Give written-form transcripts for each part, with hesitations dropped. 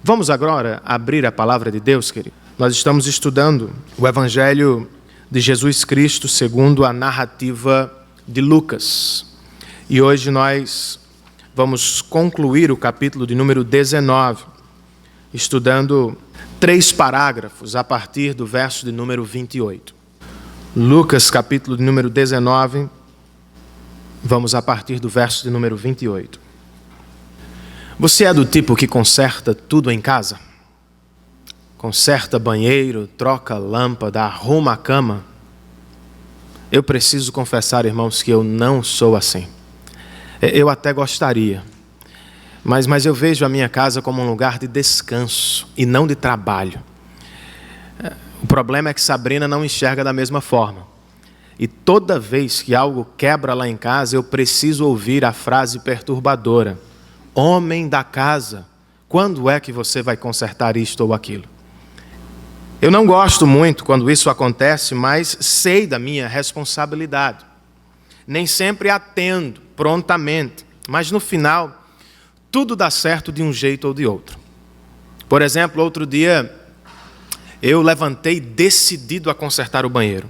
Vamos agora abrir a palavra de Deus, querido. Nós estamos estudando o Evangelho de Jesus Cristo segundo a narrativa de Lucas. E hoje nós vamos concluir o capítulo de número 19, estudando 3 parágrafos a partir do verso de número 28. Lucas, capítulo de número 19, vamos a partir do verso de número 28. Você é do tipo que conserta tudo em casa? Conserta banheiro, troca lâmpada, arruma a cama? Eu preciso confessar, irmãos, que eu não sou assim. Eu até gostaria, mas eu vejo a minha casa como um lugar de descanso e não de trabalho. O problema é que Sabrina não enxerga da mesma forma. E toda vez que algo quebra lá em casa, eu preciso ouvir a frase perturbadora: homem da casa, quando é que você vai consertar isto ou aquilo? Eu não gosto muito quando isso acontece, mas sei da minha responsabilidade. Nem sempre atendo prontamente, mas no final, tudo dá certo de um jeito ou de outro. Por exemplo, outro dia, eu levantei decidido a consertar o banheiro.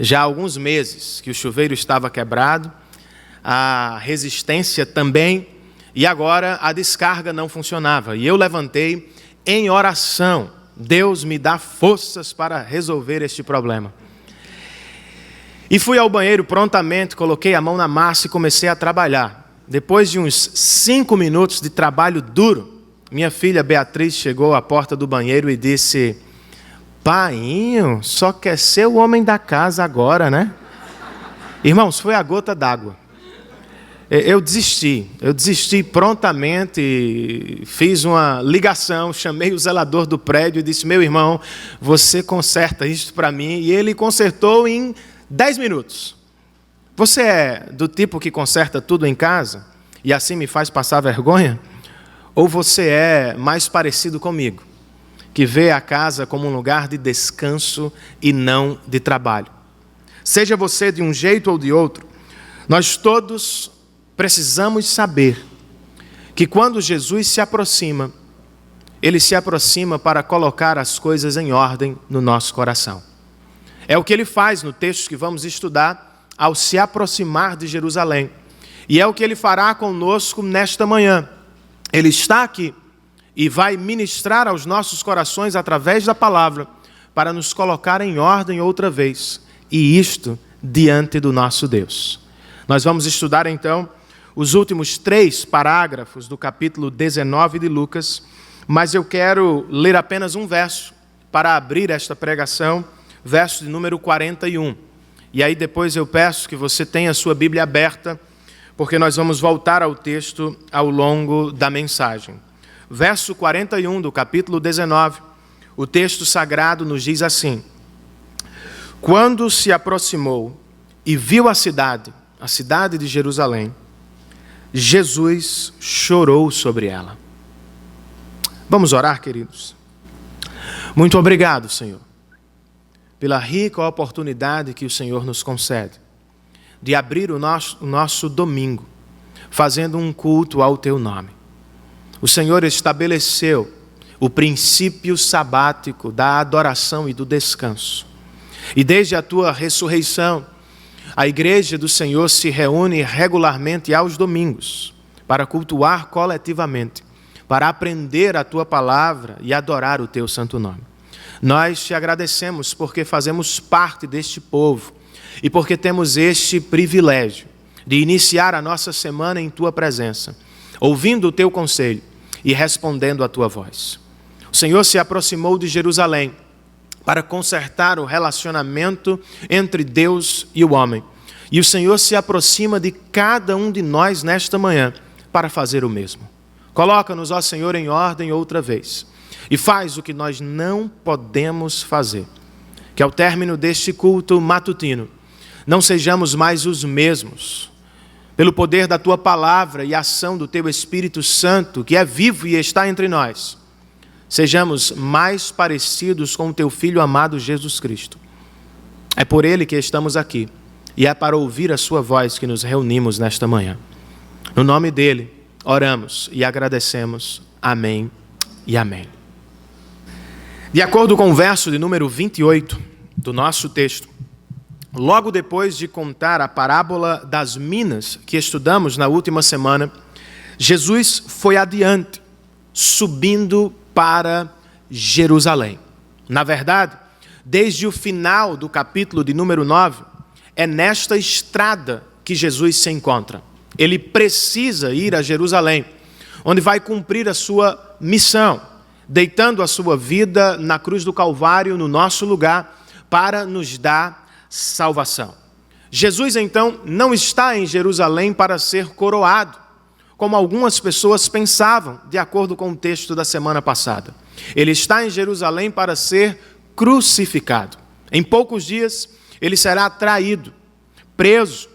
Já há alguns meses que o chuveiro estava quebrado, a resistência também, e agora a descarga não funcionava. E eu levantei em oração: Deus me dá forças para resolver este problema. E fui ao banheiro prontamente, coloquei a mão na massa e comecei a trabalhar. Depois de uns 5 minutos de trabalho duro, minha filha Beatriz chegou à porta do banheiro e disse: "Painho, só quer ser o homem da casa agora, né?" Irmãos, foi a gota d'água. Eu desisti prontamente, fiz uma ligação, chamei o zelador do prédio e disse: "Meu irmão, você conserta isso para mim?" E ele consertou em 10 minutos. Você é do tipo que conserta tudo em casa e assim me faz passar vergonha? Ou você é mais parecido comigo, que vê a casa como um lugar de descanso e não de trabalho? Seja você de um jeito ou de outro, nós todos precisamos saber que quando Jesus se aproxima, Ele se aproxima para colocar as coisas em ordem no nosso coração. É o que Ele faz no texto que vamos estudar ao se aproximar de Jerusalém. E é o que Ele fará conosco nesta manhã. Ele está aqui e vai ministrar aos nossos corações através da palavra para nos colocar em ordem outra vez. E isto diante do nosso Deus. Nós vamos estudar então os últimos 3 parágrafos do capítulo 19 de Lucas, mas eu quero ler apenas um verso para abrir esta pregação, verso de número 41. E aí depois eu peço que você tenha a sua Bíblia aberta, porque nós vamos voltar ao texto ao longo da mensagem. Verso 41 do capítulo 19, o texto sagrado nos diz assim: "Quando se aproximou e viu a cidade de Jerusalém, Jesus chorou sobre ela." Vamos orar, queridos? Muito obrigado, Senhor, pela rica oportunidade que o Senhor nos concede de abrir o nosso domingo fazendo um culto ao Teu nome. O Senhor estabeleceu o princípio sabático da adoração e do descanso. E desde a Tua ressurreição, a igreja do Senhor se reúne regularmente aos domingos para cultuar coletivamente, para aprender a Tua palavra e adorar o Teu santo nome. Nós Te agradecemos porque fazemos parte deste povo e porque temos este privilégio de iniciar a nossa semana em Tua presença, ouvindo o Teu conselho e respondendo à Tua voz. O Senhor se aproximou de Jerusalém para consertar o relacionamento entre Deus e o homem. E o Senhor se aproxima de cada um de nós nesta manhã para fazer o mesmo. Coloca-nos, ó Senhor, em ordem outra vez. E faz o que nós não podemos fazer. Que ao término deste culto matutino, não sejamos mais os mesmos. Pelo poder da Tua palavra e ação do Teu Espírito Santo, que é vivo e está entre nós, sejamos mais parecidos com o Teu Filho amado Jesus Cristo. É por Ele que estamos aqui e é para ouvir a Sua voz que nos reunimos nesta manhã. No nome dEle, oramos e agradecemos. Amém e amém. De acordo com o verso de número 28 do nosso texto, logo depois de contar a parábola das minas que estudamos na última semana, Jesus foi adiante, subindo para Jerusalém. Na verdade, desde o final do capítulo de número 9, é nesta estrada que Jesus se encontra. Ele precisa ir a Jerusalém, onde vai cumprir a sua missão, deitando a sua vida na cruz do Calvário, no nosso lugar, para nos dar salvação. Jesus, então, não está em Jerusalém para ser coroado, como algumas pessoas pensavam, de acordo com o texto da semana passada. Ele está em Jerusalém para ser crucificado. Em poucos dias, ele será traído, preso,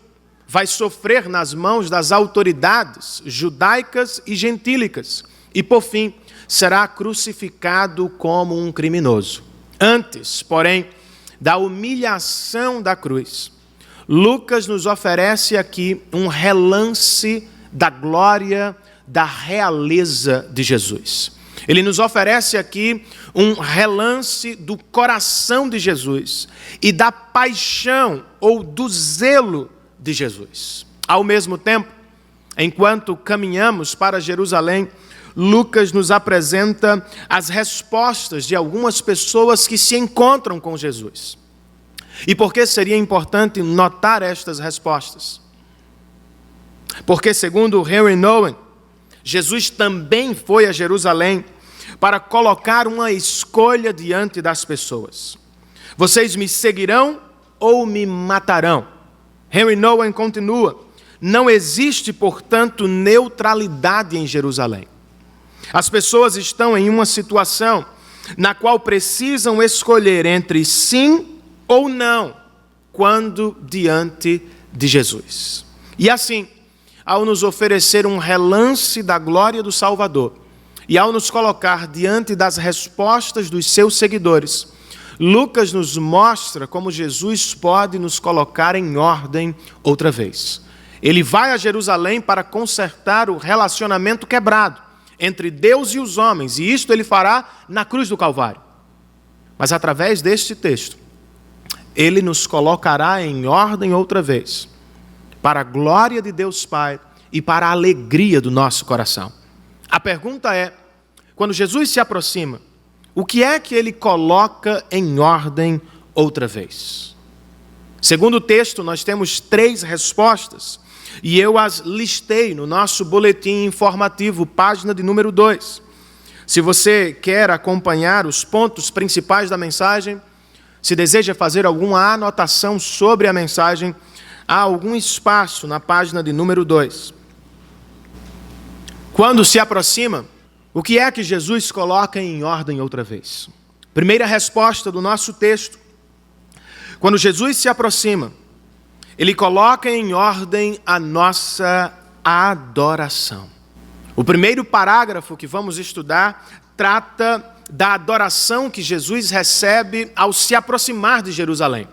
vai sofrer nas mãos das autoridades judaicas e gentílicas e, por fim, será crucificado como um criminoso. Antes, porém, da humilhação da cruz, Lucas nos oferece aqui um relance da glória, da realeza de Jesus. Ele nos oferece aqui um relance do coração de Jesus e da paixão ou do zelo de Jesus. Ao mesmo tempo, enquanto caminhamos para Jerusalém, Lucas nos apresenta as respostas de algumas pessoas que se encontram com Jesus. E por que seria importante notar estas respostas? Porque, segundo Henry Nouwen, Jesus também foi a Jerusalém para colocar uma escolha diante das pessoas. Vocês me seguirão ou me matarão? Henry Nouwen continua: não existe, portanto, neutralidade em Jerusalém. As pessoas estão em uma situação na qual precisam escolher entre sim ou não, quando diante de Jesus. E assim, ao nos oferecer um relance da glória do Salvador e ao nos colocar diante das respostas dos seus seguidores, Lucas nos mostra como Jesus pode nos colocar em ordem outra vez. Ele vai a Jerusalém para consertar o relacionamento quebrado entre Deus e os homens, e isto ele fará na cruz do Calvário. Mas através deste texto, ele nos colocará em ordem outra vez, para a glória de Deus Pai e para a alegria do nosso coração. A pergunta é, quando Jesus se aproxima, o que é que ele coloca em ordem outra vez? Segundo o texto, nós temos 3 respostas, e eu as listei no nosso boletim informativo, página de número 2. Se você quer acompanhar os pontos principais da mensagem, se deseja fazer alguma anotação sobre a mensagem, há algum espaço na página de número 2. Quando se aproxima, o que é que Jesus coloca em ordem outra vez? Primeira resposta do nosso texto. Quando Jesus se aproxima, ele coloca em ordem a nossa adoração. O primeiro parágrafo que vamos estudar trata da adoração que Jesus recebe ao se aproximar de Jerusalém.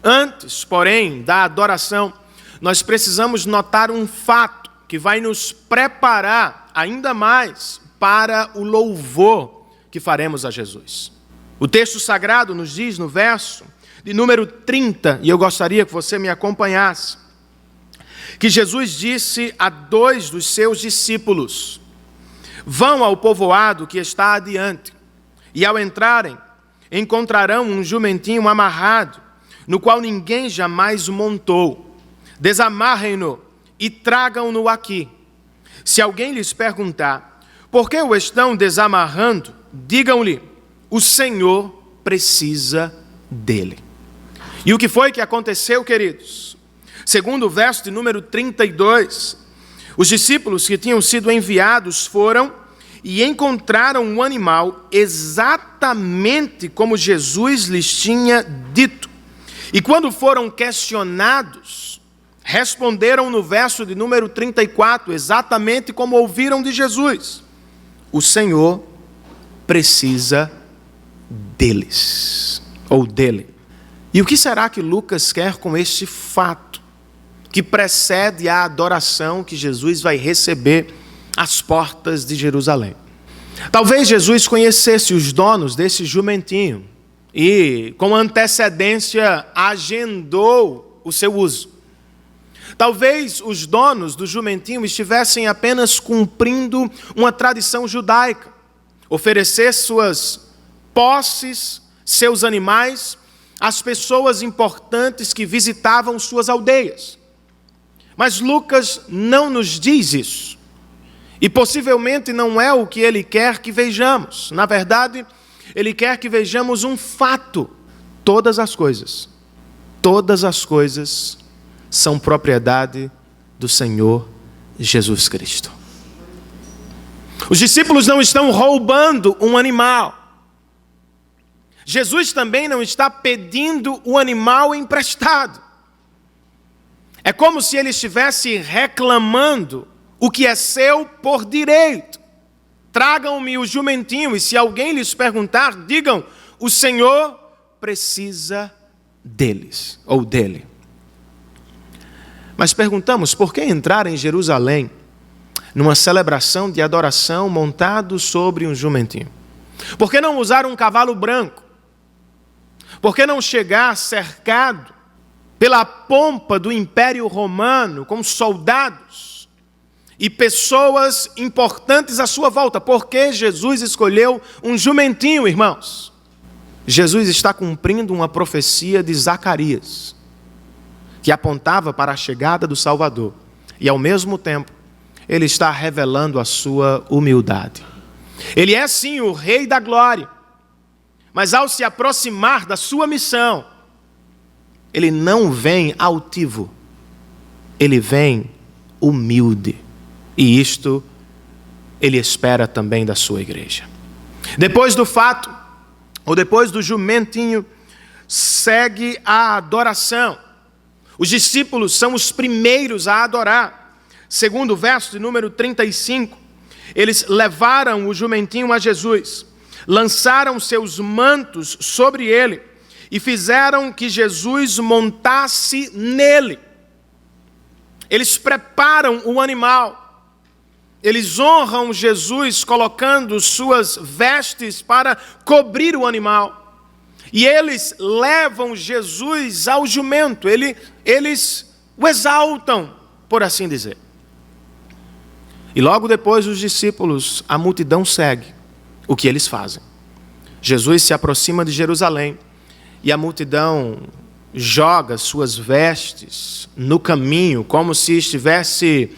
Antes, porém, da adoração, nós precisamos notar um fato que vai nos preparar ainda mais para o louvor que faremos a Jesus. O texto sagrado nos diz no verso de número 30, e eu gostaria que você me acompanhasse, que Jesus disse a 2 dos seus discípulos: vão ao povoado que está adiante, e ao entrarem, encontrarão um jumentinho amarrado, no qual ninguém jamais o montou. Desamarrem-no e tragam-no aqui. Se alguém lhes perguntar, por que o estão desamarrando? Digam-lhe, o Senhor precisa dele. E o que foi que aconteceu, queridos? Segundo o verso de número 32, os discípulos que tinham sido enviados foram e encontraram um animal exatamente como Jesus lhes tinha dito. E quando foram questionados, responderam no verso de número 34, exatamente como ouviram de Jesus: o Senhor precisa deles, ou dele. E o que será que Lucas quer com este fato que precede a adoração que Jesus vai receber às portas de Jerusalém? Talvez Jesus conhecesse os donos desse jumentinho e, com antecedência, agendou o seu uso. Talvez os donos do jumentinho estivessem apenas cumprindo uma tradição judaica, oferecer suas posses, seus animais, às pessoas importantes que visitavam suas aldeias. Mas Lucas não nos diz isso. E possivelmente não é o que ele quer que vejamos. Na verdade, ele quer que vejamos um fato. Todas as coisas são propriedade do Senhor Jesus Cristo. Os discípulos não estão roubando um animal. Jesus também não está pedindo o animal emprestado. É como se ele estivesse reclamando o que é seu por direito. Tragam-me o jumentinho, e se alguém lhes perguntar, digam: o Senhor precisa deles, ou dele. Mas perguntamos, por que entrar em Jerusalém numa celebração de adoração montado sobre um jumentinho? Por que não usar um cavalo branco? Por que não chegar cercado pela pompa do Império Romano, com soldados e pessoas importantes à sua volta? Por que Jesus escolheu um jumentinho, irmãos? Jesus está cumprindo uma profecia de Zacarias, que apontava para a chegada do Salvador. E, ao mesmo tempo, ele está revelando a sua humildade. Ele é, sim, o Rei da Glória, mas ao se aproximar da sua missão, ele não vem altivo, ele vem humilde. E isto ele espera também da sua igreja. Depois do fato, ou depois do jumentinho, segue a adoração. Os discípulos são os primeiros a adorar. Segundo o verso de número 35, eles levaram o jumentinho a Jesus, lançaram seus mantos sobre ele e fizeram que Jesus montasse nele. Eles preparam o animal, eles honram Jesus colocando suas vestes para cobrir o animal. E eles levam Jesus ao jumento, eles o exaltam, por assim dizer. E logo depois os discípulos, a multidão segue o que eles fazem. Jesus se aproxima de Jerusalém e a multidão joga suas vestes no caminho, como se estivesse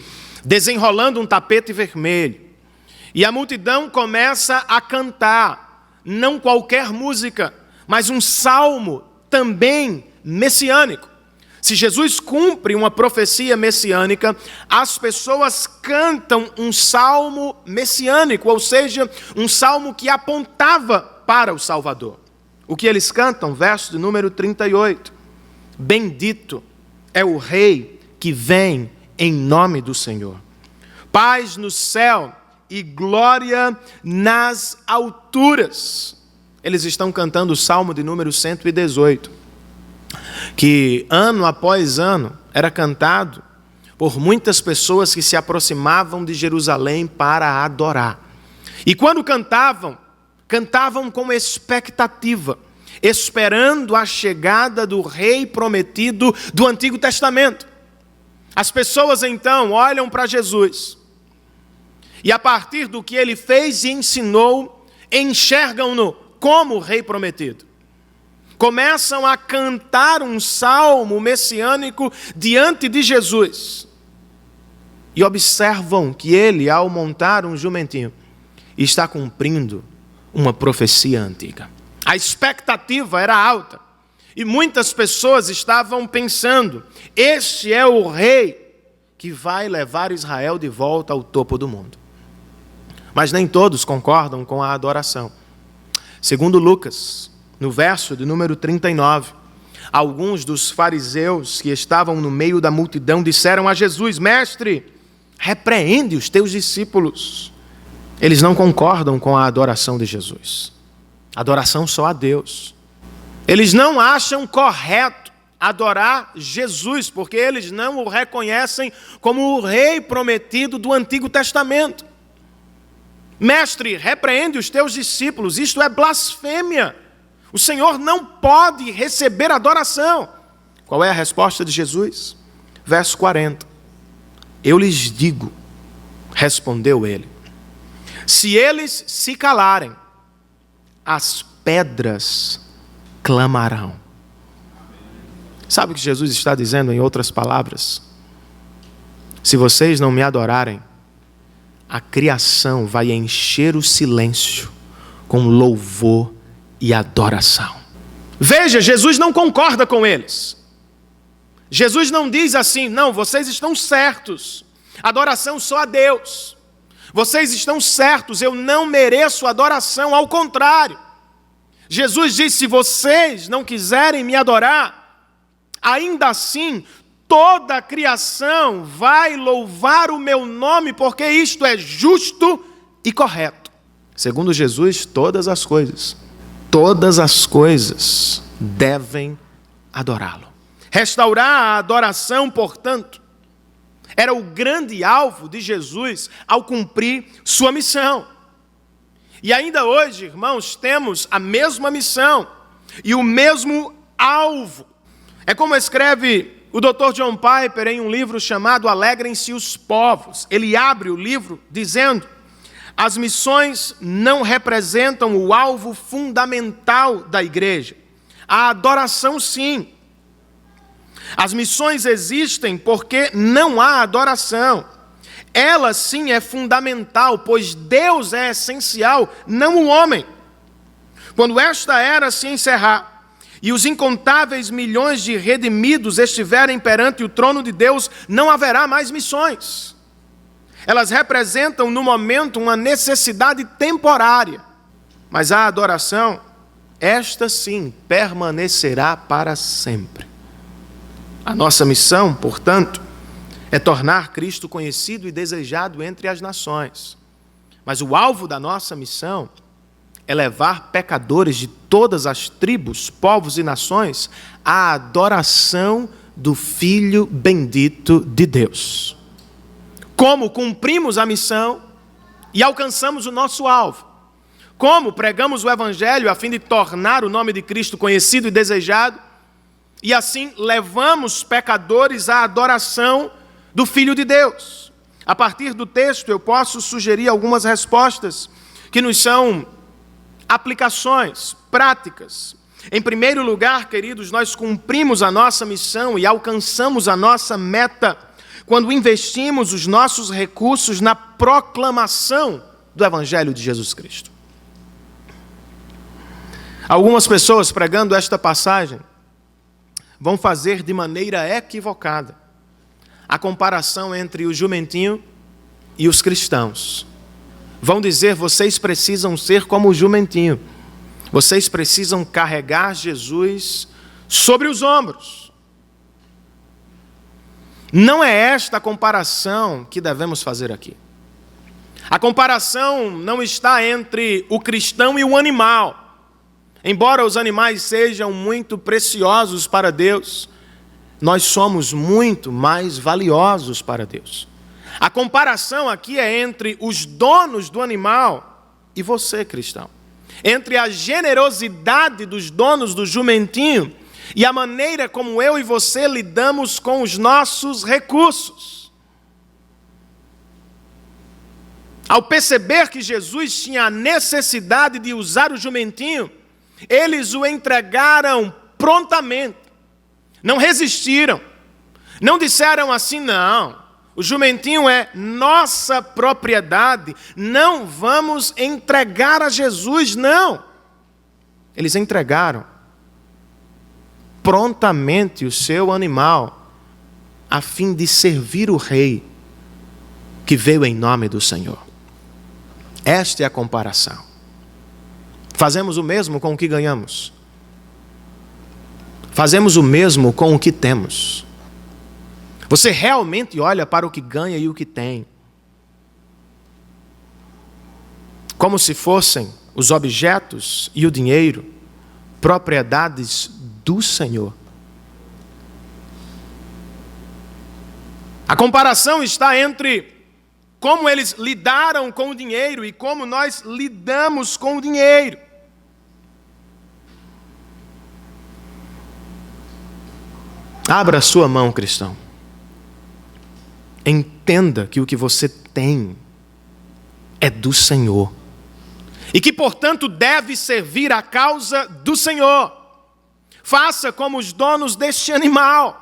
desenrolando um tapete vermelho. E a multidão começa a cantar, não qualquer música, mas um salmo também messiânico. Se Jesus cumpre uma profecia messiânica, as pessoas cantam um salmo messiânico, ou seja, um salmo que apontava para o Salvador. O que eles cantam? Verso de número 38. Bendito é o Rei que vem em nome do Senhor. Paz no céu e glória nas alturas. Eles estão cantando o Salmo de número 118, que ano após ano era cantado por muitas pessoas que se aproximavam de Jerusalém para adorar. E quando cantavam com expectativa, esperando a chegada do Rei prometido do Antigo Testamento. As pessoas então olham para Jesus e, a partir do que ele fez e ensinou, enxergam-no como o Rei prometido. Começam a cantar um salmo messiânico diante de Jesus e observam que ele, ao montar um jumentinho, está cumprindo uma profecia antiga. A expectativa era alta e muitas pessoas estavam pensando: este é o Rei que vai levar Israel de volta ao topo do mundo. Mas nem todos concordam com a adoração. Segundo Lucas, no verso de número 39, alguns dos fariseus que estavam no meio da multidão disseram a Jesus: Mestre, repreende os teus discípulos. Eles não concordam com a adoração de Jesus. Adoração só a Deus. Eles não acham correto adorar Jesus, porque eles não o reconhecem como o Rei prometido do Antigo Testamento. Mestre, repreende os teus discípulos, isto é blasfêmia. O Senhor não pode receber adoração. Qual é a resposta de Jesus? Verso 40. Eu lhes digo, respondeu ele, se eles se calarem, as pedras clamarão. Sabe o que Jesus está dizendo em outras palavras? Se vocês não me adorarem, a criação vai encher o silêncio com louvor e adoração. Veja, Jesus não concorda com eles. Jesus não diz assim, não, vocês estão certos, adoração só a Deus. Vocês estão certos, eu não mereço adoração, ao contrário. Jesus diz, se vocês não quiserem me adorar, ainda assim, toda a criação vai louvar o meu nome, porque isto é justo e correto. Segundo Jesus, todas as coisas devem adorá-lo. Restaurar a adoração, portanto, era o grande alvo de Jesus ao cumprir sua missão. E ainda hoje, irmãos, temos a mesma missão e o mesmo alvo. É como escreve o Dr. John Piper em um livro chamado Alegrem-se os Povos. Ele abre o livro dizendo: as missões não representam o alvo fundamental da igreja. A adoração, sim. As missões existem porque não há adoração. Ela, sim, é fundamental, pois Deus é essencial, não o homem. Quando esta era se encerrar e os incontáveis milhões de redimidos estiverem perante o trono de Deus, não haverá mais missões. Elas representam, no momento, uma necessidade temporária. Mas a adoração, esta sim, permanecerá para sempre. A nossa missão, portanto, é tornar Cristo conhecido e desejado entre as nações. Mas o alvo da nossa missão é levar pecadores de todas as tribos, povos e nações à adoração do Filho bendito de Deus. Como cumprimos a missão e alcançamos o nosso alvo? Como pregamos o Evangelho a fim de tornar o nome de Cristo conhecido e desejado? E assim levamos pecadores à adoração do Filho de Deus. A partir do texto eu posso sugerir algumas respostas que nos são aplicações práticas. Em primeiro lugar, queridos, nós cumprimos a nossa missão e alcançamos a nossa meta quando investimos os nossos recursos na proclamação do Evangelho de Jesus Cristo. Algumas pessoas pregando esta passagem vão fazer de maneira equivocada a comparação entre o jumentinho e os cristãos. Vão dizer, vocês precisam ser como o jumentinho. Vocês precisam carregar Jesus sobre os ombros. Não é esta a comparação que devemos fazer aqui. A comparação não está entre o cristão e o animal. Embora os animais sejam muito preciosos para Deus, nós somos muito mais valiosos para Deus. A comparação aqui é entre os donos do animal e você, cristão. Entre a generosidade dos donos do jumentinho e a maneira como eu e você lidamos com os nossos recursos. Ao perceber que Jesus tinha a necessidade de usar o jumentinho, eles o entregaram prontamente. Não resistiram. Não disseram assim, não, o jumentinho é nossa propriedade, não vamos entregar a Jesus, não. Eles entregaram prontamente o seu animal a fim de servir o rei que veio em nome do Senhor. Esta é a comparação. Fazemos o mesmo com o que ganhamos. Fazemos o mesmo com o que temos. Você realmente olha para o que ganha e o que tem, como se fossem os objetos e o dinheiro propriedades do Senhor. A comparação está entre como eles lidaram com o dinheiro e como nós lidamos com o dinheiro. Abra a sua mão, cristão. Entenda que o que você tem é do Senhor. E que, portanto, deve servir à causa do Senhor. Faça como os donos deste animal.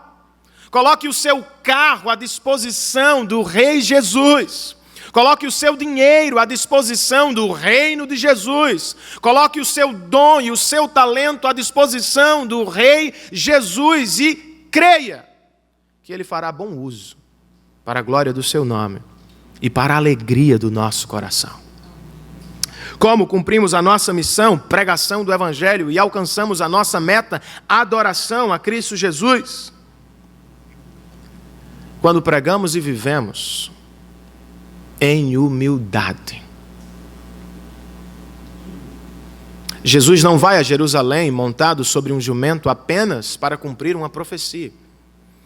Coloque o seu carro à disposição do Rei Jesus. Coloque o seu dinheiro à disposição do reino de Jesus. Coloque o seu dom e o seu talento à disposição do Rei Jesus e creia que Ele fará bom uso para a glória do seu nome e para a alegria do nosso coração. Como cumprimos a nossa missão, pregação do Evangelho, e alcançamos a nossa meta, adoração a Cristo Jesus? Quando pregamos e vivemos em humildade. Jesus não vai a Jerusalém montado sobre um jumento apenas para cumprir uma profecia.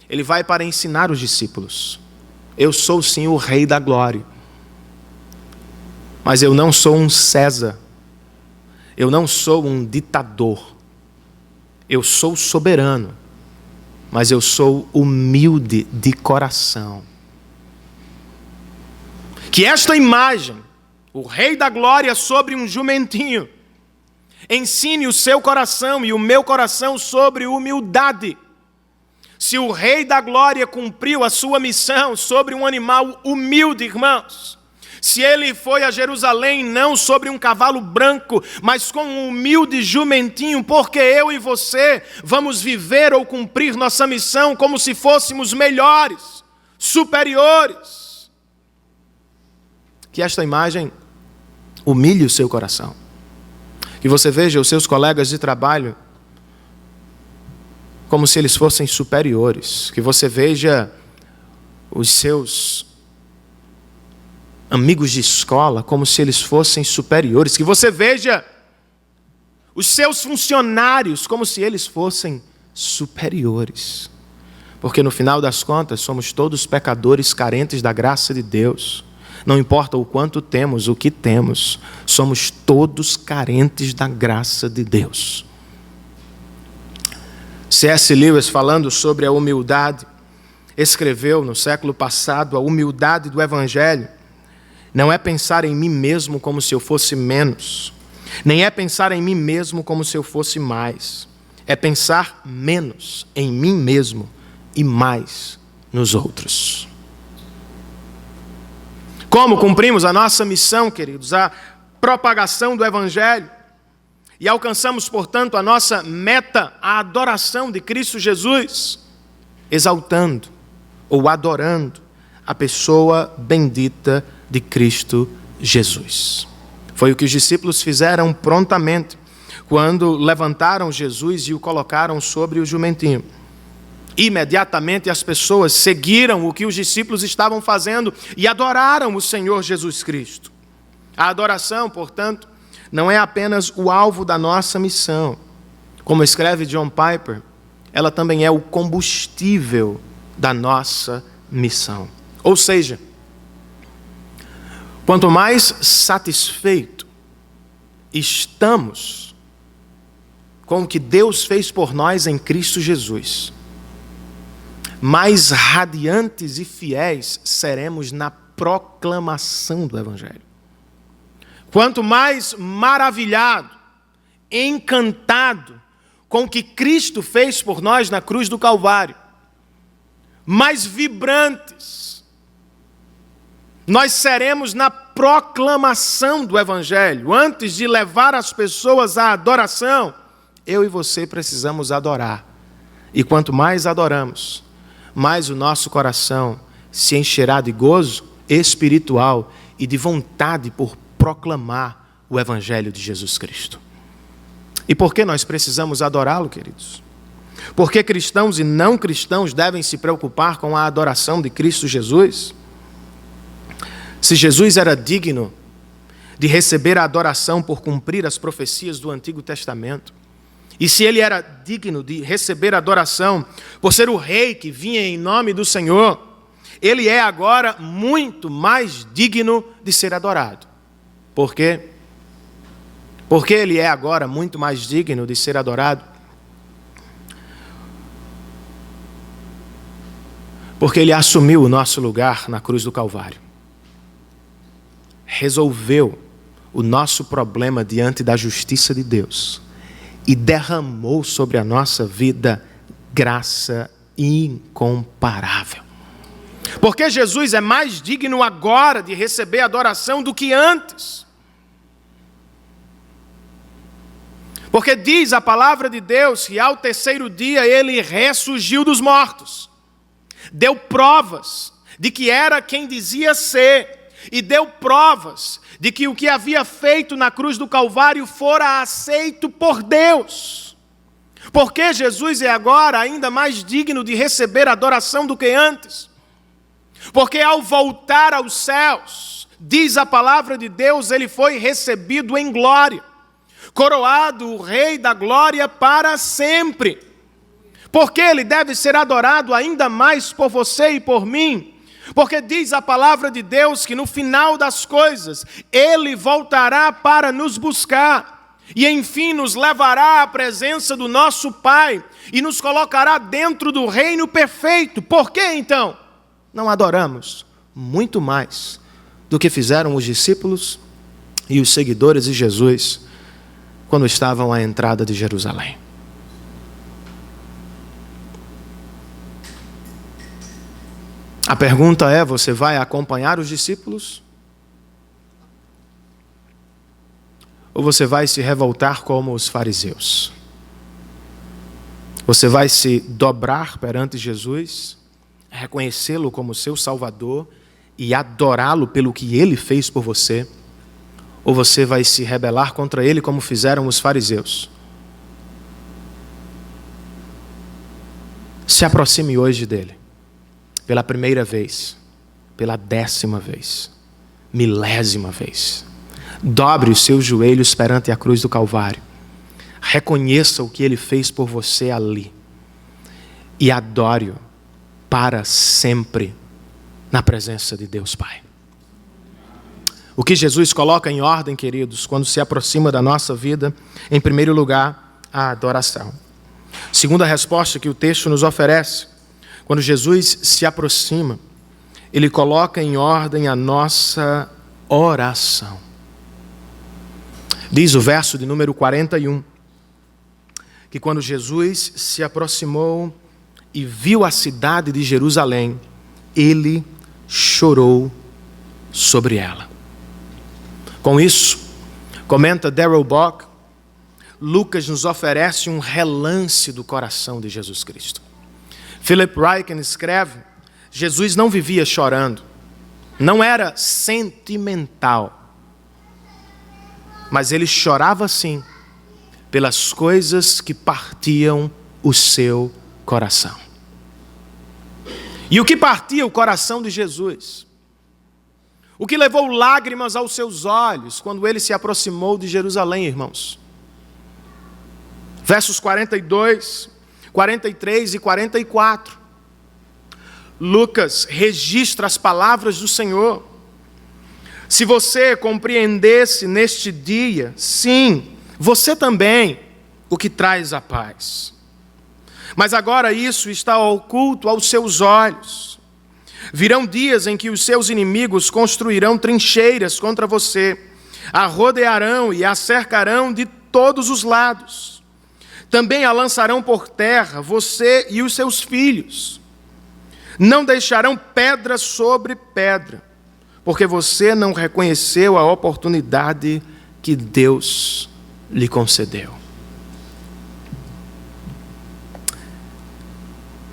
Ele vai para ensinar os discípulos. Eu sou sim o Rei da Glória. Mas eu não sou um César. Eu não sou um ditador. Eu sou soberano. Mas eu sou humilde de coração. Que esta imagem, o Rei da Glória sobre um jumentinho, ensine o seu coração e o meu coração sobre humildade. Se o Rei da Glória cumpriu a sua missão sobre um animal humilde, irmãos, se ele foi a Jerusalém não sobre um cavalo branco, mas com um humilde jumentinho, porque eu e você vamos viver ou cumprir nossa missão como se fôssemos melhores, superiores. Que esta imagem humilhe o seu coração. Que você veja os seus colegas de trabalho como se eles fossem superiores. Que você veja os seus amigos de escola como se eles fossem superiores. Que você veja os seus funcionários como se eles fossem superiores. Porque no final das contas somos todos pecadores carentes da graça de Deus. Não importa o quanto temos, o que temos, somos todos carentes da graça de Deus. C.S. Lewis, falando sobre a humildade, escreveu no século passado: a humildade do Evangelho não é pensar em mim mesmo como se eu fosse menos, nem é pensar em mim mesmo como se eu fosse mais. É pensar menos em mim mesmo e mais nos outros. Como cumprimos a nossa missão, queridos? A propagação do Evangelho. E alcançamos, portanto, a nossa meta, a adoração de Cristo Jesus, exaltando ou adorando a pessoa bendita de Cristo Jesus. Foi o que os discípulos fizeram prontamente, quando levantaram Jesus e o colocaram sobre o jumentinho. Imediatamente as pessoas seguiram o que os discípulos estavam fazendo e adoraram o Senhor Jesus Cristo. A adoração, portanto, não é apenas o alvo da nossa missão. Como escreve John Piper, ela também é o combustível da nossa missão. Ou seja, quanto mais satisfeito estamos com o que Deus fez por nós em Cristo Jesus, mais radiantes e fiéis seremos na proclamação do Evangelho. Quanto mais maravilhado, encantado com o que Cristo fez por nós na cruz do Calvário, mais vibrantes nós seremos na proclamação do Evangelho. Antes de levar as pessoas à adoração, eu e você precisamos adorar. E quanto mais adoramos, mais o nosso coração se encherá de gozo espiritual e de vontade por proclamar o Evangelho de Jesus Cristo. E por que nós precisamos adorá-lo, queridos? Porque cristãos e não cristãos devem se preocupar com a adoração de Cristo Jesus? Se Jesus era digno de receber a adoração por cumprir as profecias do Antigo Testamento, e se ele era digno de receber adoração por ser o rei que vinha em nome do Senhor, ele é agora muito mais digno de ser adorado. Por quê? Porque ele é agora muito mais digno de ser adorado? Porque ele assumiu o nosso lugar na cruz do Calvário. Resolveu o nosso problema diante da justiça de Deus e derramou sobre a nossa vida graça incomparável. Porque Jesus é mais digno agora de receber adoração do que antes. Porque diz a palavra de Deus que ao terceiro dia ele ressurgiu dos mortos. Deu provas de que era quem dizia ser. E deu provas de que o que havia feito na cruz do Calvário fora aceito por Deus. Porque Jesus é agora ainda mais digno de receber adoração do que antes. Porque ao voltar aos céus, diz a palavra de Deus, ele foi recebido em glória, coroado o Rei da glória para sempre. Porque ele deve ser adorado ainda mais por você e por mim. Porque diz a palavra de Deus que no final das coisas, ele voltará para nos buscar. E enfim nos levará à presença do nosso Pai e nos colocará dentro do reino perfeito. Por que então não adoramos muito mais do que fizeram os discípulos e os seguidores de Jesus quando estavam à entrada de Jerusalém? A pergunta é: você vai acompanhar os discípulos? Ou você vai se revoltar como os fariseus? Você vai se dobrar perante Jesus, reconhecê-lo como seu Salvador e adorá-lo pelo que ele fez por você? Ou você vai se rebelar contra ele como fizeram os fariseus? Se aproxime hoje dele. Pela primeira vez, pela 10ª vez, 1000ª vez. Dobre os seus joelhos perante a cruz do Calvário. Reconheça o que ele fez por você ali. E adore-o para sempre na presença de Deus Pai. O que Jesus coloca em ordem, queridos, quando se aproxima da nossa vida, em primeiro lugar, a adoração. Segunda resposta que o texto nos oferece: quando Jesus se aproxima, ele coloca em ordem a nossa oração. Diz o verso de número 41, que quando Jesus se aproximou e viu a cidade de Jerusalém, ele chorou sobre ela. Com isso, comenta Darrell Bock, Lucas nos oferece um relance do coração de Jesus Cristo. Philip Ryken escreve: Jesus não vivia chorando, não era sentimental, mas ele chorava sim pelas coisas que partiam o seu coração. E o que partia o coração de Jesus? O que levou lágrimas aos seus olhos quando ele se aproximou de Jerusalém, irmãos? Versos 42, 43 e 44. Lucas registra as palavras do Senhor. Se você compreendesse neste dia, sim, você também, o que traz a paz. Mas agora isso está oculto aos seus olhos. Virão dias em que os seus inimigos construirão trincheiras contra você, a rodearão e a cercarão de todos os lados. Também a lançarão por terra, você e os seus filhos. Não deixarão pedra sobre pedra, porque você não reconheceu a oportunidade que Deus lhe concedeu.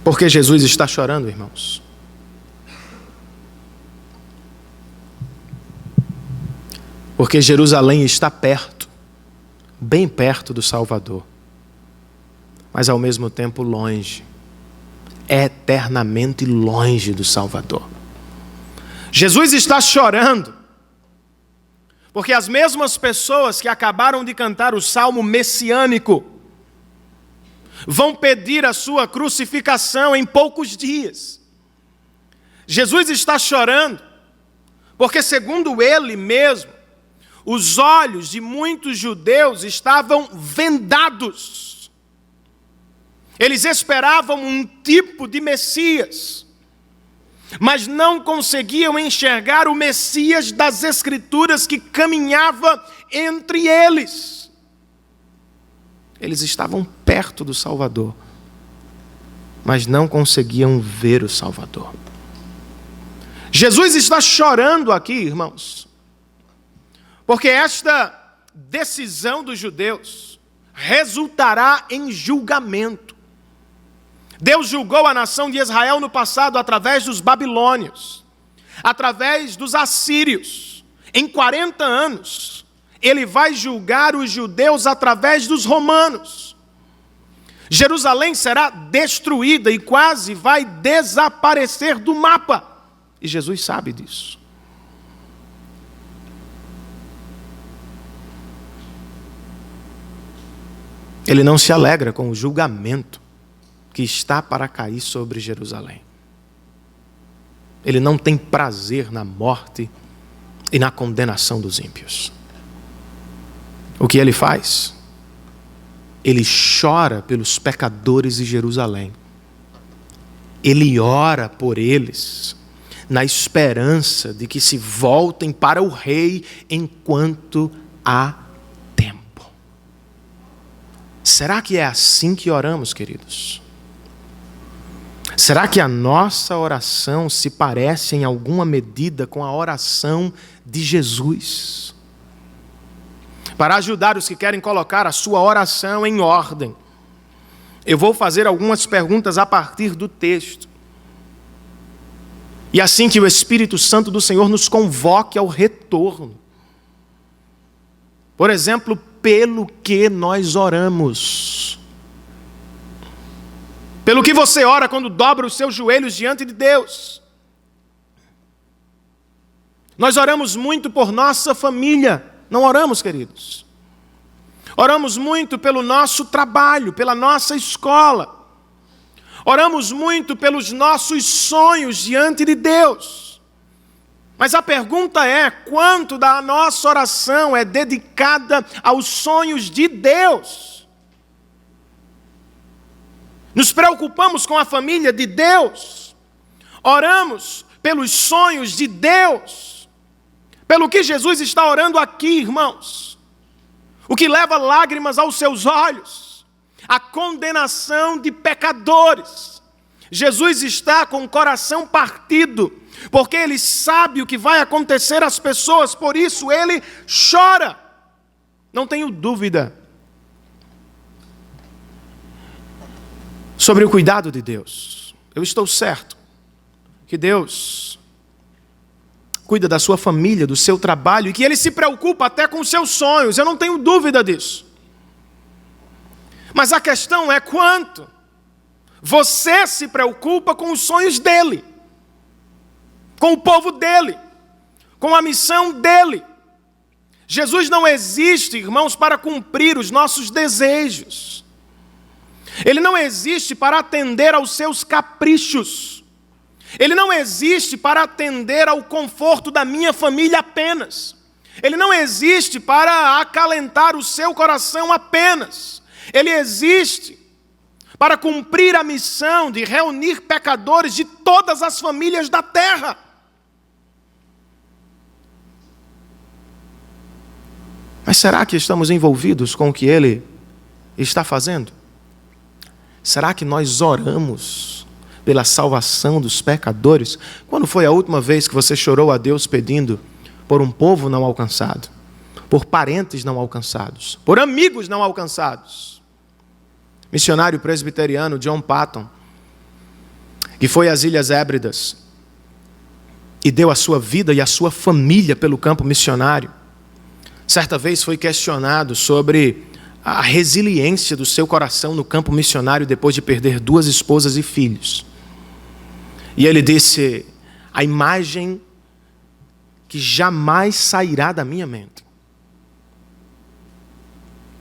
Porque Jesus está chorando, irmãos? Porque Jerusalém está perto, bem perto do Salvador, mas ao mesmo tempo longe, eternamente longe do Salvador. Jesus está chorando, porque as mesmas pessoas que acabaram de cantar o salmo messiânico vão pedir a sua crucificação em poucos dias. Jesus está chorando porque, segundo ele mesmo, os olhos de muitos judeus estavam vendados. Eles esperavam um tipo de Messias, mas não conseguiam enxergar o Messias das Escrituras que caminhava entre eles. Eles estavam perto do Salvador, mas não conseguiam ver o Salvador. Jesus está chorando aqui, irmãos, porque esta decisão dos judeus resultará em julgamento. Deus julgou a nação de Israel no passado através dos babilônios, através dos assírios. Em 40 anos, ele vai julgar os judeus através dos romanos. Jerusalém será destruída e quase vai desaparecer do mapa. E Jesus sabe disso. Ele não se alegra com o julgamento que está para cair sobre Jerusalém. Ele não tem prazer na morte e na condenação dos ímpios. O que ele faz? Ele chora pelos pecadores de Jerusalém. Ele ora por eles, na esperança de que se voltem para o rei enquanto há tempo. Será que é assim que oramos, queridos? Será que a nossa oração se parece em alguma medida com a oração de Jesus? Para ajudar os que querem colocar a sua oração em ordem, eu vou fazer algumas perguntas a partir do texto. E assim que o Espírito Santo do Senhor nos convoque ao retorno. Por exemplo, pelo que nós oramos. Pelo que você ora quando dobra os seus joelhos diante de Deus. Nós oramos muito por nossa família. Não oramos, queridos? Oramos muito pelo nosso trabalho, pela nossa escola. Oramos muito pelos nossos sonhos diante de Deus. Mas a pergunta é, quanto da nossa oração é dedicada aos sonhos de Deus? Nos preocupamos com a família de Deus? Oramos pelos sonhos de Deus? Pelo que Jesus está orando aqui, irmãos? O que leva lágrimas aos seus olhos? A condenação de pecadores. Jesus está com o coração partido, porque ele sabe o que vai acontecer às pessoas, por isso ele chora. Não tenho dúvida sobre o cuidado de Deus. Eu estou certo que Deus cuida da sua família, do seu trabalho, e que ele se preocupa até com os seus sonhos. Eu não tenho dúvida disso. Mas a questão é quanto você se preocupa com os sonhos dele, com o povo dele, com a missão dele. Jesus não existe, irmãos, para cumprir os nossos desejos. Ele não existe para atender aos seus caprichos. Ele não existe para atender ao conforto da minha família apenas. Ele não existe para acalentar o seu coração apenas. Ele existe para cumprir a missão de reunir pecadores de todas as famílias da terra. Mas será que estamos envolvidos com o que Ele está fazendo? Será que nós oramos pela salvação dos pecadores? Quando foi a última vez que você chorou a Deus pedindo por um povo não alcançado, por parentes não alcançados, por amigos não alcançados? Missionário presbiteriano John Patton, que foi às Ilhas Hébridas e deu a sua vida e a sua família pelo campo missionário, certa vez foi questionado sobre a resiliência do seu coração no campo missionário depois de perder 2 esposas e filhos. E ele disse: a imagem que jamais sairá da minha mente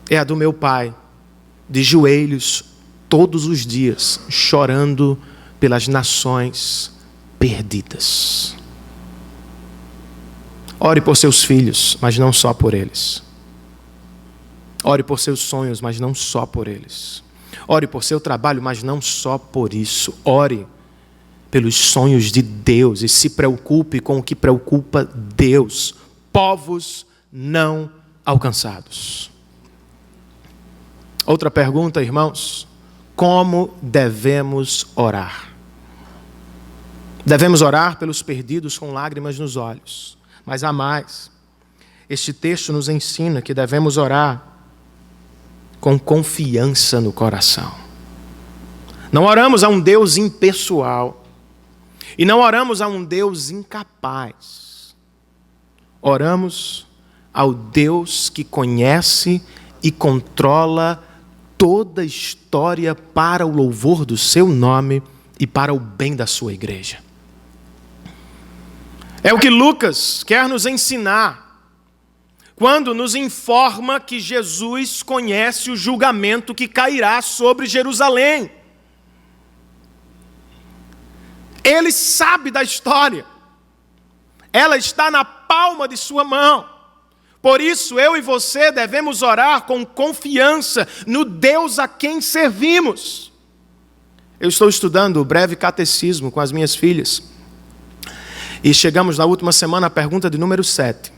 é a do meu pai, de joelhos todos os dias, chorando pelas nações perdidas. Ore por seus filhos, mas não só por eles. Ore por seus sonhos, mas não só por eles. Ore por seu trabalho, mas não só por isso. Ore pelos sonhos de Deus e se preocupe com o que preocupa Deus. Povos não alcançados. Outra pergunta, irmãos: como devemos orar? Devemos orar pelos perdidos com lágrimas nos olhos. Mas há mais. Este texto nos ensina que devemos orar com confiança no coração. Não oramos a um Deus impessoal. E não oramos a um Deus incapaz. Oramos ao Deus que conhece e controla toda a história para o louvor do seu nome e para o bem da sua igreja. É o que Lucas quer nos ensinar quando nos informa que Jesus conhece o julgamento que cairá sobre Jerusalém. Ele sabe da história. Ela está na palma de sua mão. Por isso, eu e você devemos orar com confiança no Deus a quem servimos. Eu estou estudando o breve catecismo com as minhas filhas. E chegamos na última semana à pergunta de número 7.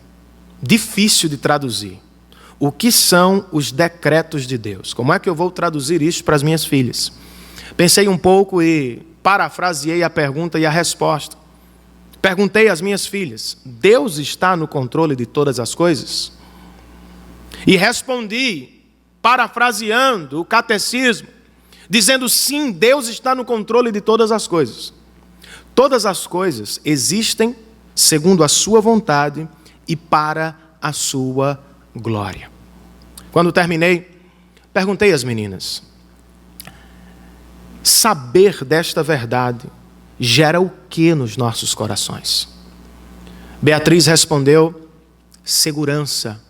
Difícil de traduzir. O que são os decretos de Deus? Como é que eu vou traduzir isso para as minhas filhas? Pensei um pouco e parafraseei a pergunta e a resposta. Perguntei às minhas filhas: Deus está no controle de todas as coisas? E respondi, parafraseando o catecismo, dizendo: sim, Deus está no controle de todas as coisas. Todas as coisas existem segundo a sua vontade e para a sua glória. Quando terminei, perguntei às meninas: saber desta verdade gera o que nos nossos corações? Beatriz respondeu: segurança.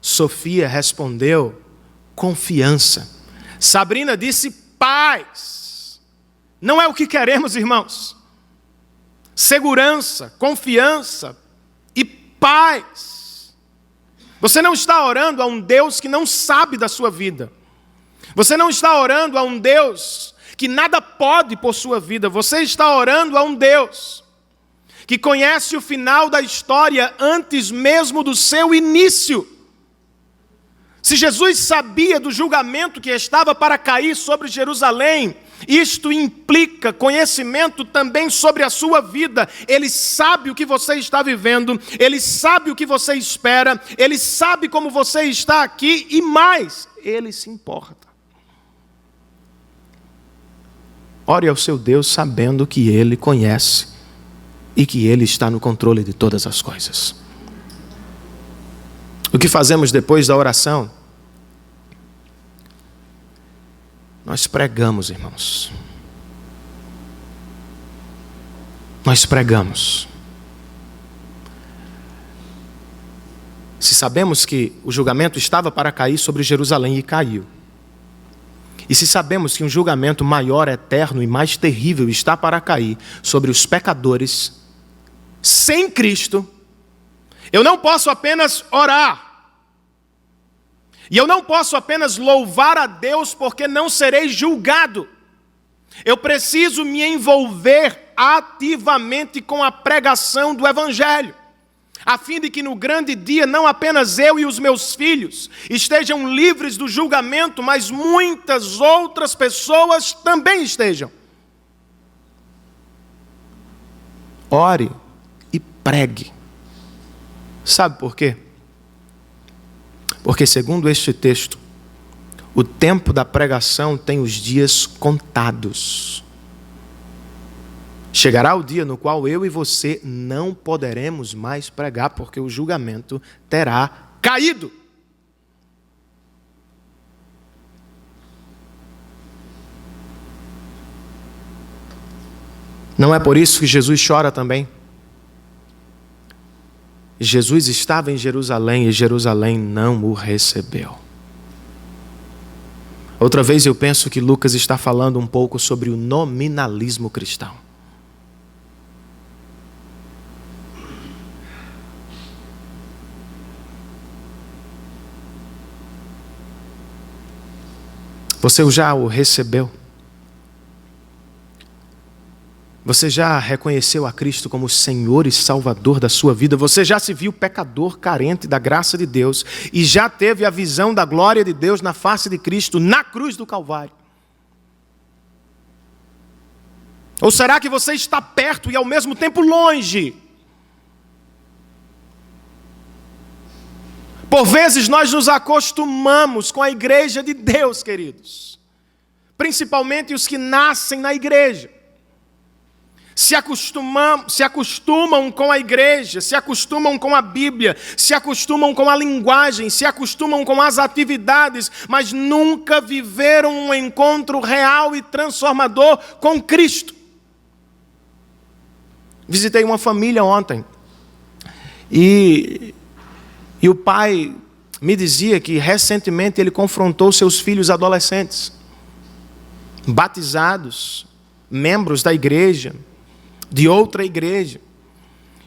Sofia respondeu: confiança. Sabrina disse: paz. Não é o que queremos, irmãos? Segurança, confiança e paz. Você não está orando a um Deus que não sabe da sua vida. Você não está orando a um Deus que nada pode por sua vida. Você está orando a um Deus que conhece o final da história antes mesmo do seu início. Se Jesus sabia do julgamento que estava para cair sobre Jerusalém, isto implica conhecimento também sobre a sua vida. Ele sabe o que você está vivendo, Ele sabe o que você espera, Ele sabe como você está aqui e mais, Ele se importa. Ore ao seu Deus sabendo que Ele conhece e que Ele está no controle de todas as coisas. O que fazemos depois da oração? Nós pregamos, irmãos. Nós pregamos. Se sabemos que o julgamento estava para cair sobre Jerusalém e caiu, e se sabemos que um julgamento maior, eterno e mais terrível está para cair sobre os pecadores sem Cristo, eu não posso apenas orar. E eu não posso apenas louvar a Deus porque não serei julgado. Eu preciso me envolver ativamente com a pregação do Evangelho, a fim de que no grande dia não apenas eu e os meus filhos estejam livres do julgamento, mas muitas outras pessoas também estejam. Ore e pregue. Sabe por quê? Porque, segundo este texto, o tempo da pregação tem os dias contados. Chegará o dia no qual eu e você não poderemos mais pregar, porque o julgamento terá caído. Não é por isso que Jesus chora também? Jesus estava em Jerusalém e Jerusalém não o recebeu. Outra vez eu penso que Lucas está falando um pouco sobre o nominalismo cristão. Você já o recebeu? Você já reconheceu a Cristo como Senhor e Salvador da sua vida? Você já se viu pecador, carente da graça de Deus e já teve a visão da glória de Deus na face de Cristo, na cruz do Calvário? Ou será que você está perto e ao mesmo tempo longe? Por vezes nós nos acostumamos com a igreja de Deus, queridos. Principalmente os que nascem na igreja. Se acostumam com a igreja, se acostumam com a Bíblia, se acostumam com a linguagem, se acostumam com as atividades, mas nunca viveram um encontro real e transformador com Cristo. Visitei uma família ontem e o pai me dizia que recentemente ele confrontou seus filhos adolescentes, batizados, membros da igreja, de outra igreja.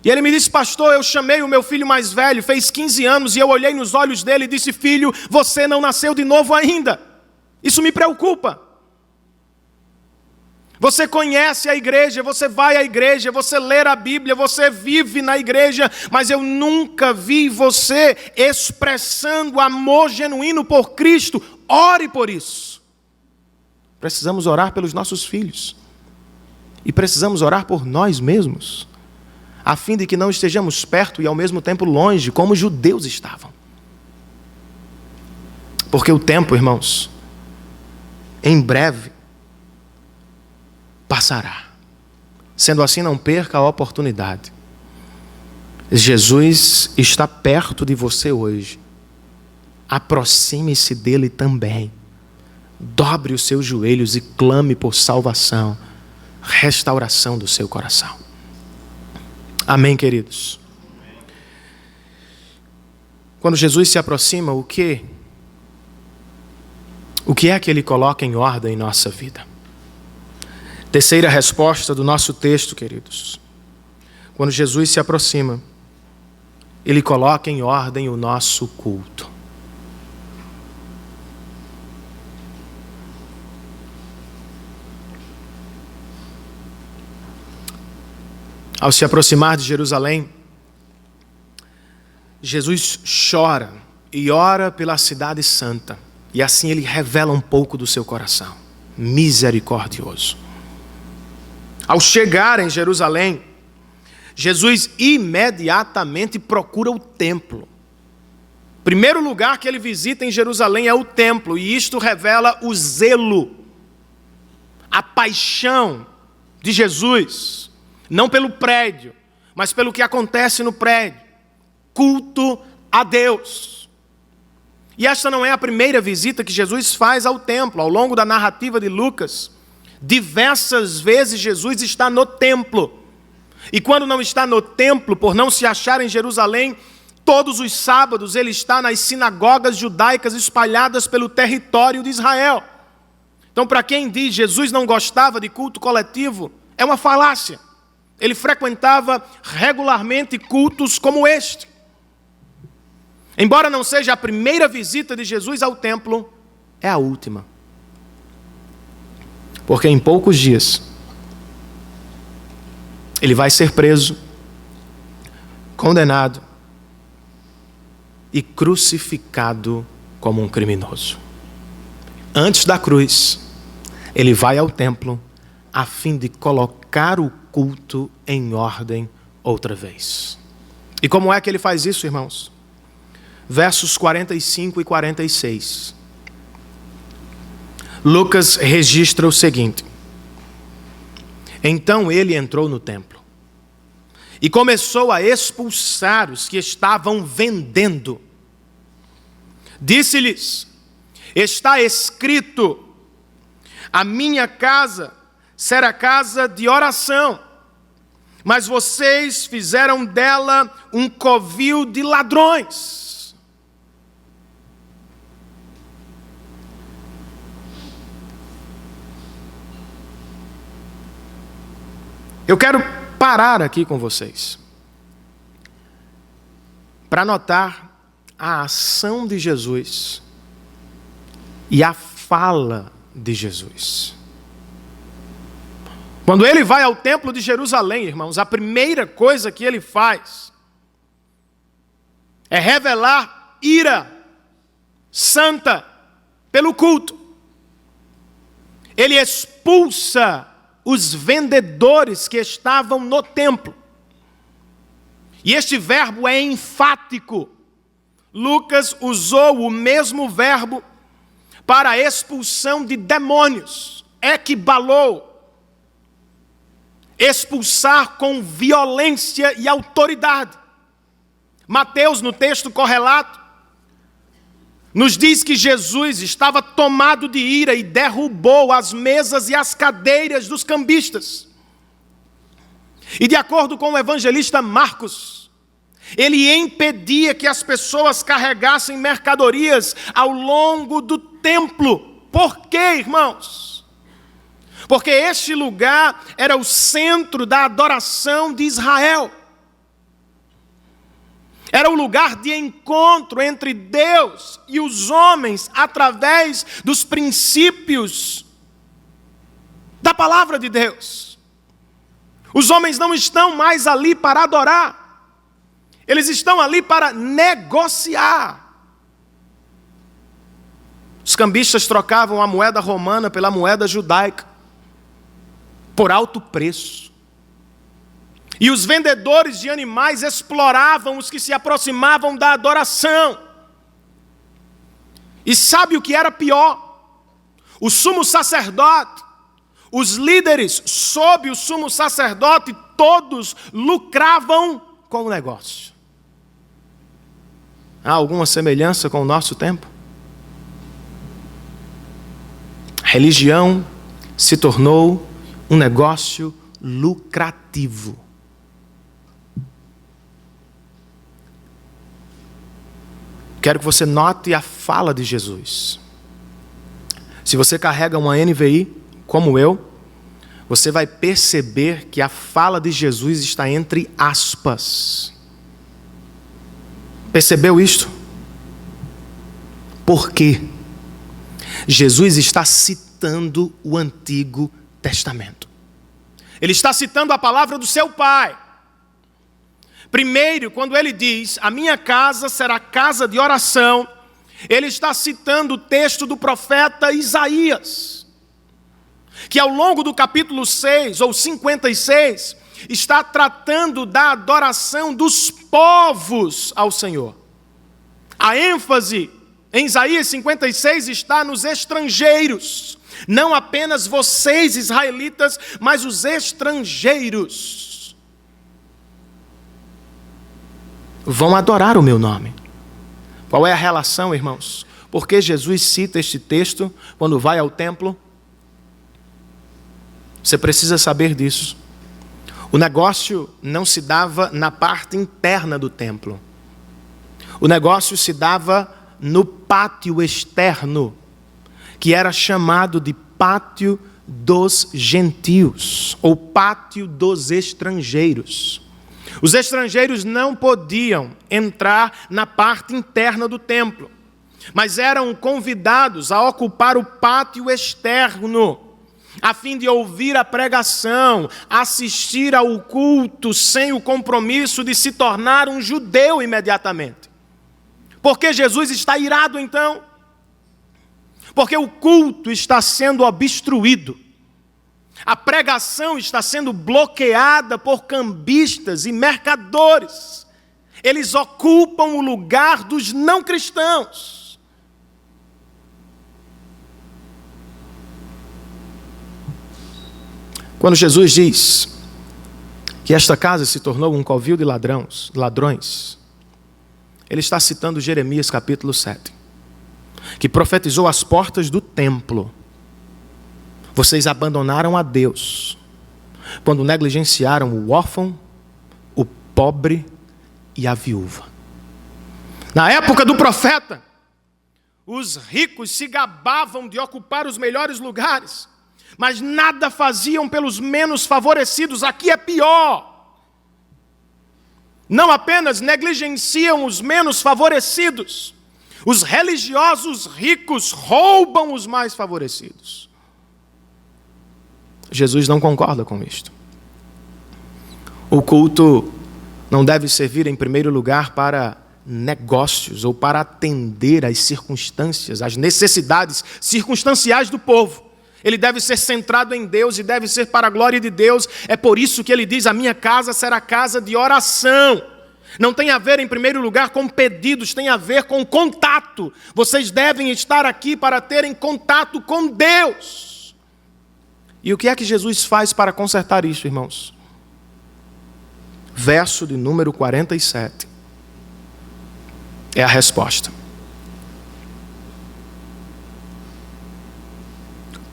E ele me disse: pastor, eu chamei o meu filho mais velho, fez 15 anos, e eu olhei nos olhos dele e disse: filho, você não nasceu de novo ainda. Isso me preocupa. Você conhece a igreja, você vai à igreja, você lê a Bíblia, você vive na igreja, mas eu nunca vi você expressando amor genuíno por Cristo. Ore por isso. Precisamos orar pelos nossos filhos. E precisamos orar por nós mesmos, a fim de que não estejamos perto e ao mesmo tempo longe, como os judeus estavam. Porque o tempo, irmãos, em breve passará. Sendo assim, não perca a oportunidade. Jesus está perto de você hoje. Aproxime-se dele também. Dobre os seus joelhos e clame por salvação, restauração do seu coração. Amém, queridos? Quando Jesus se aproxima, o que é que ele coloca em ordem em nossa vida? Terceira resposta do nosso texto, queridos. Quando Jesus se aproxima, ele coloca em ordem o nosso culto. Ao se aproximar de Jerusalém, Jesus chora e ora pela cidade santa. E assim ele revela um pouco do seu coração. Misericordioso. Ao chegar em Jerusalém, Jesus imediatamente procura o templo. Primeiro lugar que ele visita em Jerusalém é o templo. E isto revela o zelo, a paixão de Jesus. Não pelo prédio, mas pelo que acontece no prédio. Culto a Deus. E esta não é a primeira visita que Jesus faz ao templo. Ao longo da narrativa de Lucas, diversas vezes Jesus está no templo. E quando não está no templo, por não se achar em Jerusalém, todos os sábados ele está nas sinagogas judaicas espalhadas pelo território de Israel. Então, para quem diz Jesus não gostava de culto coletivo, é uma falácia. Ele frequentava regularmente cultos como este. Embora não seja a primeira visita de Jesus ao templo, é a última. Porque em poucos dias, ele vai ser preso, condenado e crucificado como um criminoso. Antes da cruz, ele vai ao templo a fim de colocar o culto em ordem outra vez. E como é que ele faz isso, irmãos? Versos 45 e 46. Lucas registra o seguinte: então ele entrou no templo e começou a expulsar os que estavam vendendo. Disse-lhes: está escrito, a minha casa será casa de oração, mas vocês fizeram dela um covil de ladrões. Eu quero parar aqui com vocês para notar a ação de Jesus e a fala de Jesus. Quando ele vai ao templo de Jerusalém, irmãos, a primeira coisa que ele faz é revelar ira santa pelo culto. Ele expulsa os vendedores que estavam no templo. E este verbo é enfático. Lucas usou o mesmo verbo para a expulsão de demônios. Equibalou. Expulsar com violência e autoridade. Mateus, no texto correlato, nos diz que Jesus estava tomado de ira e derrubou as mesas e as cadeiras dos cambistas. E de acordo com o evangelista Marcos, ele impedia que as pessoas carregassem mercadorias ao longo do templo. Por quê, irmãos? Porque este lugar era o centro da adoração de Israel. Era o lugar de encontro entre Deus e os homens através dos princípios da palavra de Deus. Os homens não estão mais ali para adorar. Eles estão ali para negociar. Os cambistas trocavam a moeda romana pela moeda judaica por alto preço. E os vendedores de animais exploravam os que se aproximavam da adoração. E sabe o que era pior? O sumo sacerdote, os líderes sob o sumo sacerdote, todos lucravam com o negócio. Há alguma semelhança com o nosso tempo? A religião se tornou um negócio lucrativo. Quero que você note a fala de Jesus. Se você carrega uma NVI, como eu, você vai perceber que a fala de Jesus está entre aspas. Percebeu isto? Por quê? Jesus está citando o Antigo Testamento. Ele está citando a palavra do seu Pai. Primeiro, quando ele diz, a minha casa será casa de oração, ele está citando o texto do profeta Isaías, que ao longo do capítulo 6, ou 56, está tratando da adoração dos povos ao Senhor. A ênfase em Isaías 56 está nos estrangeiros. Não apenas vocês, israelitas, mas os estrangeiros vão adorar o meu nome. Qual é a relação, irmãos? Por que Jesus cita este texto quando vai ao templo? Você precisa saber disso. O negócio não se dava na parte interna do templo. O negócio se dava no pátio externo, que era chamado de pátio dos gentios, ou pátio dos estrangeiros. Os estrangeiros não podiam entrar na parte interna do templo, mas eram convidados a ocupar o pátio externo, a fim de ouvir a pregação, assistir ao culto, sem o compromisso de se tornar um judeu imediatamente. Por que Jesus está irado então? Porque o culto está sendo obstruído. A pregação está sendo bloqueada por cambistas e mercadores. Eles ocupam o lugar dos não cristãos. Quando Jesus diz que esta casa se tornou um covil de ladrões, ele está citando Jeremias capítulo 7, que profetizou às portas do templo. Vocês abandonaram a Deus quando negligenciaram o órfão, o pobre e a viúva. Na época do profeta, os ricos se gabavam de ocupar os melhores lugares, mas nada faziam pelos menos favorecidos. Aqui é pior. Não apenas negligenciam os menos favorecidos, Os religiosos ricos roubam os mais favorecidos. Jesus não concorda com isto. O culto não deve servir em primeiro lugar para negócios ou para atender às circunstâncias, às necessidades circunstanciais do povo. Ele deve ser centrado em Deus e deve ser para a glória de Deus. É por isso que ele diz: a minha casa será casa de oração. Não tem a ver, em primeiro lugar, com pedidos, tem a ver com contato. Vocês devem estar aqui para terem contato com Deus. E o que é que Jesus faz para consertar isso, irmãos? Verso de número 47. É a resposta.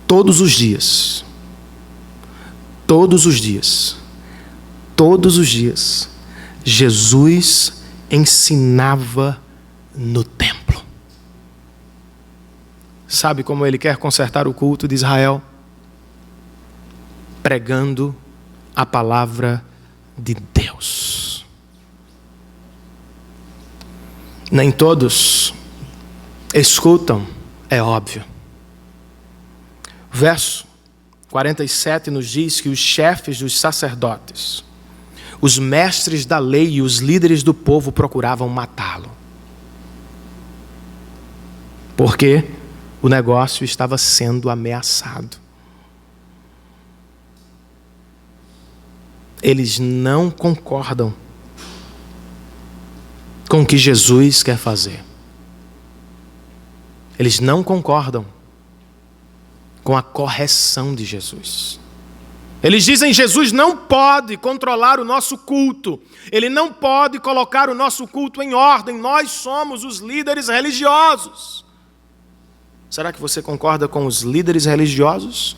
Todos os dias, Jesus ensinava no templo. Sabe como ele quer consertar o culto de Israel? Pregando a palavra de Deus. Nem todos escutam, é óbvio. Verso 47 nos diz que os chefes dos sacerdotes, os mestres da lei e os líderes do povo procuravam matá-lo. Porque o negócio estava sendo ameaçado. Eles não concordam com o que Jesus quer fazer. Eles não concordam com a correção de Jesus. Eles dizem: Jesus não pode controlar o nosso culto. Ele não pode colocar o nosso culto em ordem. Nós somos os líderes religiosos. Será que você concorda com os líderes religiosos?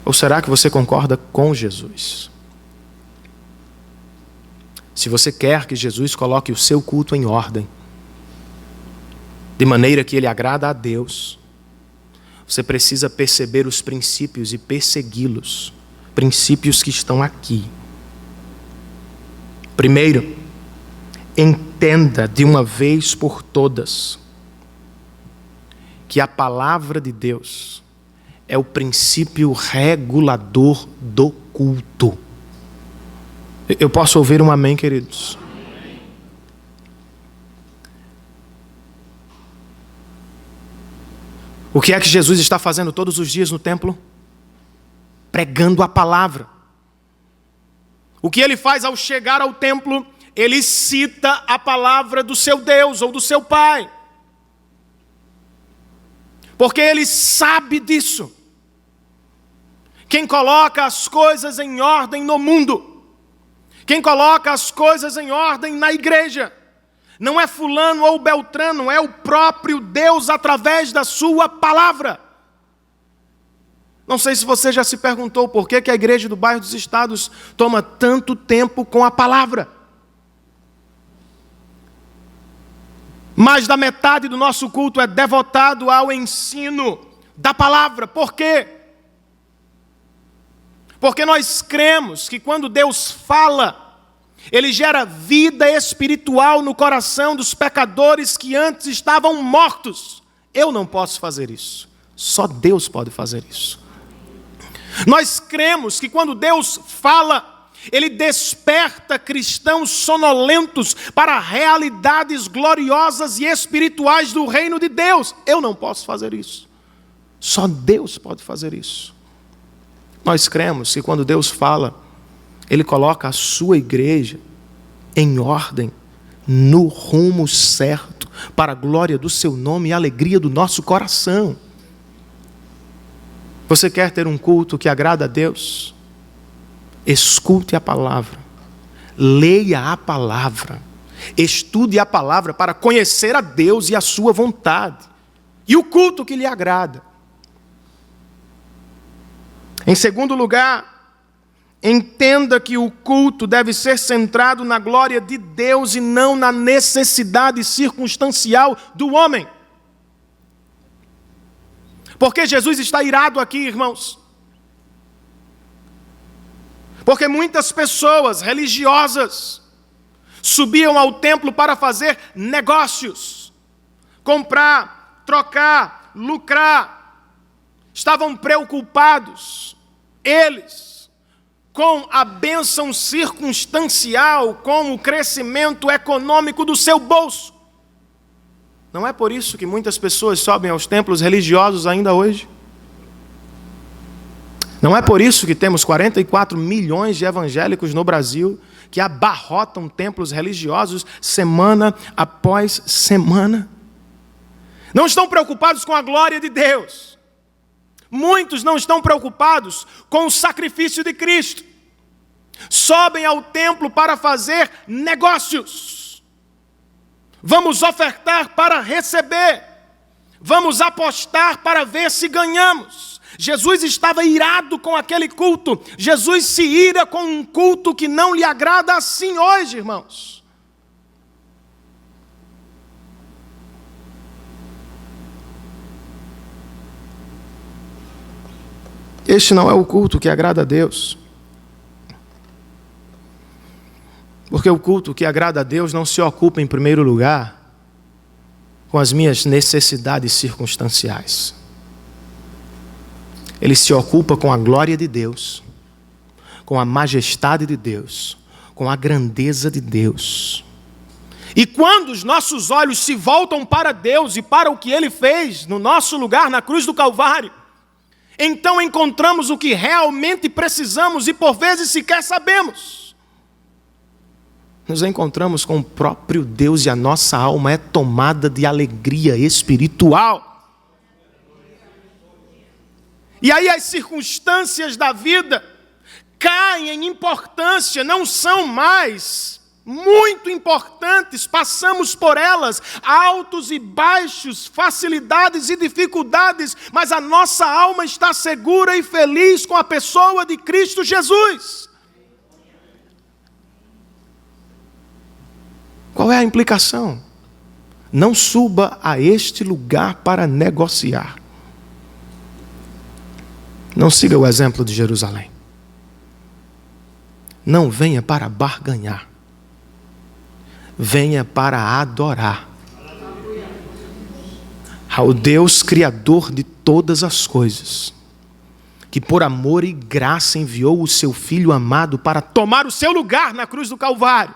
Ou será que você concorda com Jesus? Se você quer que Jesus coloque o seu culto em ordem, de maneira que ele agrada a Deus, você precisa perceber os princípios e persegui-los. Princípios que estão aqui. Primeiro, entenda de uma vez por todas que a palavra de Deus é o princípio regulador do culto. Eu posso ouvir um amém, queridos? O que é que Jesus está fazendo todos os dias no templo? Pregando a palavra. O que ele faz ao chegar ao templo? Ele cita a palavra do seu Deus ou do seu Pai. Porque ele sabe disso. Quem coloca as coisas em ordem no mundo, quem coloca as coisas em ordem na igreja, não é fulano ou beltrano, é o próprio Deus através da sua palavra. Não sei se você já se perguntou por que a igreja do Bairro dos Estados toma tanto tempo com a palavra. Mais da metade do nosso culto é devotado ao ensino da palavra. Por quê? Porque nós cremos que quando Deus fala, Ele gera vida espiritual no coração dos pecadores que antes estavam mortos. Eu não posso fazer isso. Só Deus pode fazer isso. Nós cremos que quando Deus fala, Ele desperta cristãos sonolentos para realidades gloriosas e espirituais do reino de Deus. Eu não posso fazer isso. Só Deus pode fazer isso. Nós cremos que quando Deus fala, Ele coloca a sua igreja em ordem, no rumo certo, para a glória do seu nome e a alegria do nosso coração. Você quer ter um culto que agrada a Deus? Escute a palavra, leia a palavra, estude a palavra para conhecer a Deus e a sua vontade, e o culto que lhe agrada. Em segundo lugar, entenda que o culto deve ser centrado na glória de Deus e não na necessidade circunstancial do homem. Porque Jesus está irado aqui, irmãos. Porque muitas pessoas religiosas Subiam ao templo para fazer negócios, comprar, trocar, lucrar. Estavam preocupados, eles, com a bênção circunstancial, com o crescimento econômico do seu bolso. Não é por isso que muitas pessoas sobem aos templos religiosos ainda hoje? Não é por isso que temos 44 milhões de evangélicos no Brasil que abarrotam templos religiosos semana após semana? Não estão preocupados com a glória de Deus. Muitos não estão preocupados com o sacrifício de Cristo. Sobem ao templo para fazer negócios. Vamos ofertar para receber. Vamos apostar para ver se ganhamos. Jesus estava irado com aquele culto. Jesus se ira com um culto que não lhe agrada assim hoje, irmãos. Este não é o culto que agrada a Deus. Porque o culto que agrada a Deus não se ocupa em primeiro lugar com as minhas necessidades circunstanciais. Ele se ocupa com a glória de Deus, com a majestade de Deus, com a grandeza de Deus. E quando os nossos olhos se voltam para Deus e para o que Ele fez no nosso lugar na cruz do Calvário, então encontramos o que realmente precisamos e por vezes sequer sabemos. Nos encontramos com o próprio Deus e a nossa alma é tomada de alegria espiritual. E aí as circunstâncias da vida caem em importância, não são mais muito importantes, passamos por elas, altos e baixos, facilidades e dificuldades, mas a nossa alma está segura e feliz com a pessoa de Cristo Jesus. Qual é a implicação? Não suba a este lugar para negociar. Não siga o exemplo de Jerusalém. Não venha para barganhar. Venha para adorar ao Deus Criador de todas as coisas, que por amor e graça enviou o seu Filho amado para tomar o seu lugar na cruz do Calvário.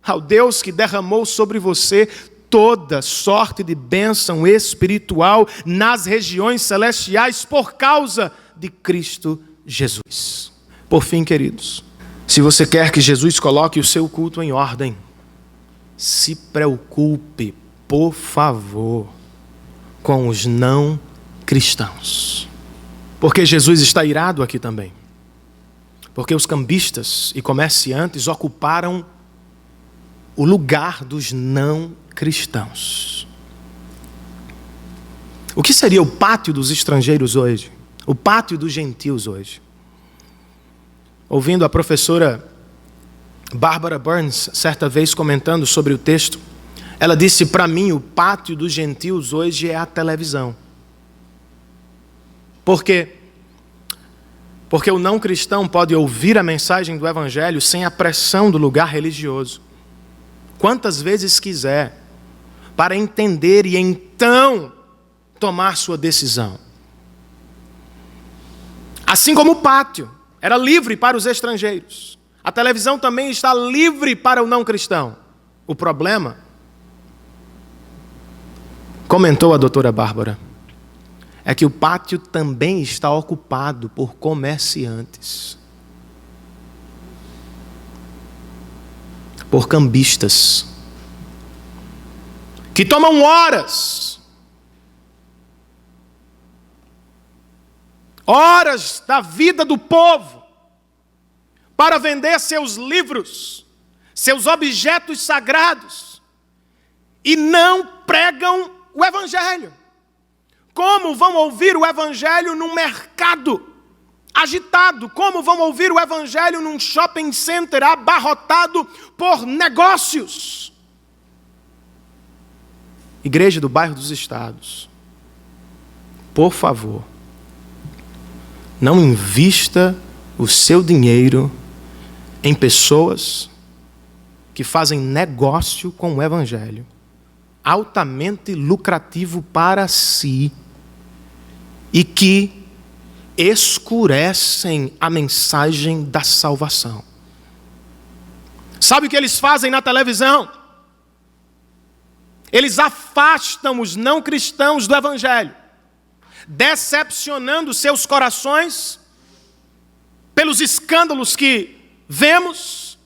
Ao Deus que derramou sobre você toda sorte de bênção espiritual nas regiões celestiais por causa de Cristo Jesus. Por fim, queridos, se você quer que Jesus coloque o seu culto em ordem, se preocupe, por favor, com os não cristãos. Porque Jesus está irado aqui também. Porque os cambistas e comerciantes ocuparam o lugar dos não cristãos. O que seria o pátio dos estrangeiros hoje? O pátio dos gentios hoje? Ouvindo a professora Barbara Burns, certa vez comentando sobre o texto, ela disse: para mim o pátio dos gentios hoje é a televisão. Por quê? Porque o não cristão pode ouvir a mensagem do evangelho sem a pressão do lugar religioso, quantas vezes quiser, para entender e então tomar sua decisão. Assim como o pátio era livre para os estrangeiros, a televisão também está livre para o não cristão. O problema, comentou a doutora Bárbara, é que o pátio também está ocupado por comerciantes, por cambistas, que tomam horas da vida do povo para vender seus livros, seus objetos sagrados, e não pregam o evangelho. Como vão ouvir o evangelho num mercado agitado? Como vão ouvir o evangelho num shopping center abarrotado por negócios? Igreja do Bairro dos Estados, por favor, não invista o seu dinheiro em pessoas que fazem negócio com o Evangelho, altamente lucrativo para si, e que escurecem a mensagem da salvação. Sabe o que eles fazem na televisão? Eles afastam os não cristãos do Evangelho, decepcionando seus corações pelos escândalos que vemos,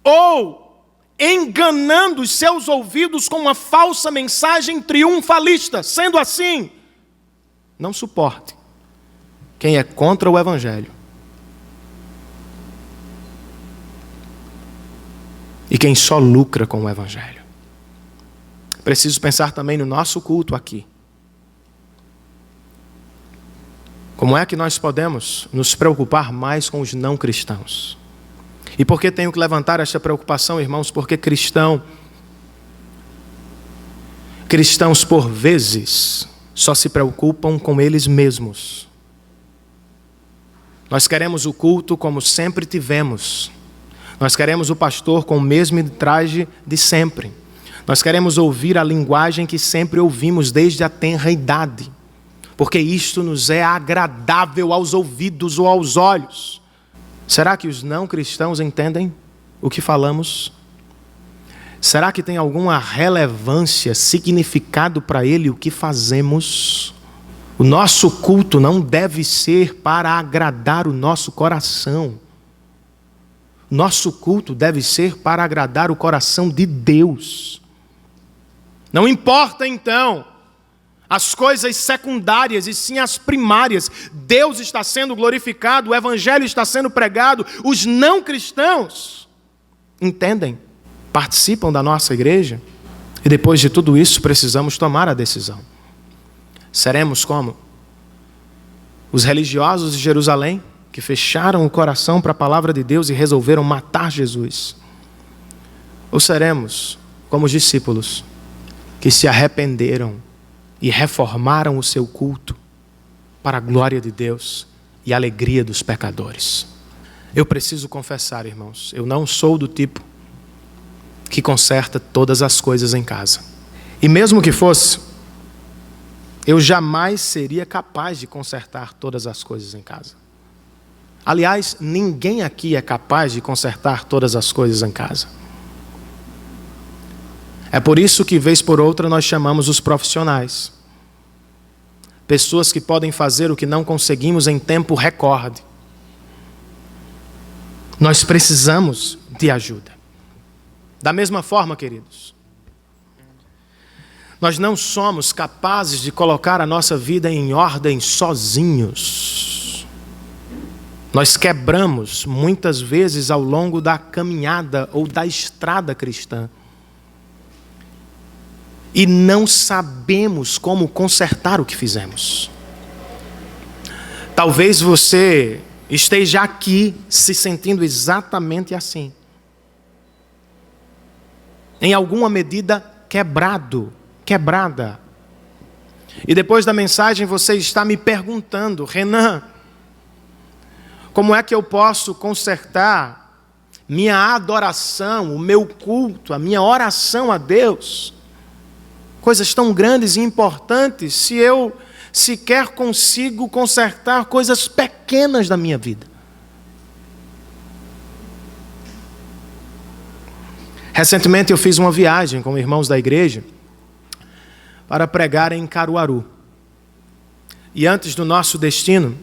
ou enganando os seus ouvidos com uma falsa mensagem triunfalista. Sendo assim, não suporte quem é contra o Evangelho e quem só lucra com o Evangelho. Preciso pensar também no nosso culto aqui. Como é que nós podemos nos preocupar mais com os não cristãos? E por que tenho que levantar esta preocupação, irmãos? Porque cristãos por vezes só se preocupam com eles mesmos. Nós queremos o culto como sempre tivemos. Nós queremos o pastor com o mesmo traje de sempre. Nós queremos ouvir a linguagem que sempre ouvimos desde a tenra idade, porque isto nos é agradável aos ouvidos ou aos olhos. Será que os não cristãos entendem o que falamos? Será que tem alguma relevância, significado para ele o que fazemos? O nosso culto não deve ser para agradar o nosso coração. Nosso culto deve ser para agradar o coração de Deus. Não importa então as coisas secundárias, e sim as primárias. Deus está sendo glorificado, o Evangelho está sendo pregado. Os não cristãos entendem, participam da nossa igreja, e depois de tudo isso precisamos tomar a decisão. Seremos como os religiosos de Jerusalém, que fecharam o coração para a palavra de Deus e resolveram matar Jesus? Ou seremos como os discípulos, que se arrependeram e reformaram o seu culto para a glória de Deus e a alegria dos pecadores? Eu preciso confessar, irmãos, eu não sou do tipo que conserta todas as coisas em casa. E mesmo que fosse, eu jamais seria capaz de consertar todas as coisas em casa. Aliás, ninguém aqui é capaz de consertar todas as coisas em casa. É por isso que, vez por outra, nós chamamos os profissionais. Pessoas que podem fazer o que não conseguimos em tempo recorde. Nós precisamos de ajuda. Da mesma forma, queridos, nós não somos capazes de colocar a nossa vida em ordem sozinhos. Nós quebramos muitas vezes ao longo da caminhada ou da estrada cristã. E não sabemos como consertar o que fizemos. Talvez você esteja aqui se sentindo exatamente assim. Em alguma medida quebrada. E depois da mensagem você está me perguntando: Renan, como é que eu posso consertar minha adoração, o meu culto, a minha oração a Deus? Coisas tão grandes e importantes, se eu sequer consigo consertar coisas pequenas da minha vida. Recentemente eu fiz uma viagem com irmãos da igreja para pregar em Caruaru. E antes do nosso destino,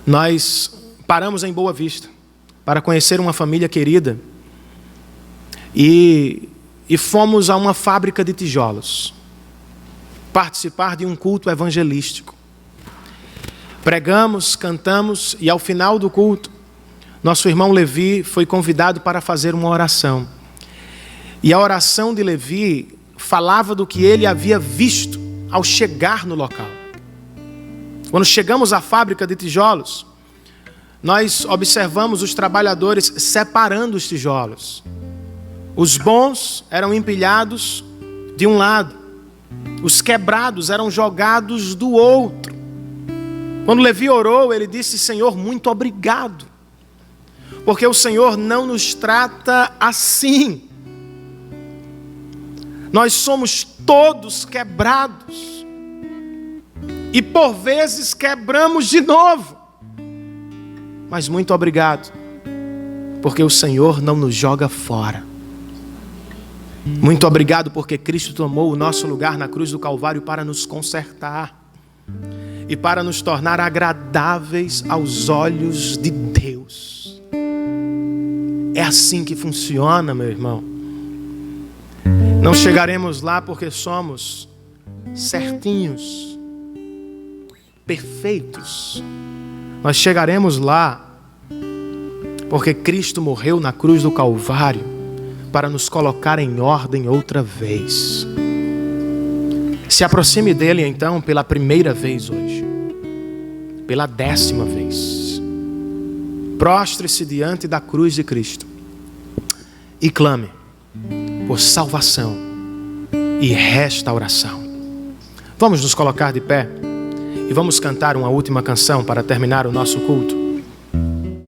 nós paramos em Boa Vista para conhecer uma família querida e fomos a uma fábrica de tijolos participar de um culto evangelístico. Pregamos, cantamos e ao final do culto, nosso irmão Levi foi convidado para fazer uma oração. E a oração de Levi falava do que ele havia visto ao chegar no local. Quando chegamos à fábrica de tijolos, nós observamos os trabalhadores separando os tijolos. Os bons eram empilhados de um lado, os quebrados eram jogados do outro. Quando Levi orou, ele disse: Senhor, muito obrigado, Porque o Senhor não nos trata assim. Nós somos todos quebrados. E por vezes quebramos de novo. Mas muito obrigado. Porque o Senhor não nos joga fora. Muito obrigado porque Cristo tomou o nosso lugar na cruz do Calvário para nos consertar. E para nos tornar agradáveis aos olhos de Deus. É assim que funciona, meu irmão. Não chegaremos lá porque somos certinhos, perfeitos. Nós chegaremos lá porque Cristo morreu na cruz do Calvário para nos colocar em ordem outra vez. Se aproxime dele então pela primeira vez hoje, pela 10ª vez. Prostre-se diante da cruz de Cristo e clame por salvação e restauração. Vamos nos colocar de pé e vamos cantar uma última canção para terminar o nosso culto.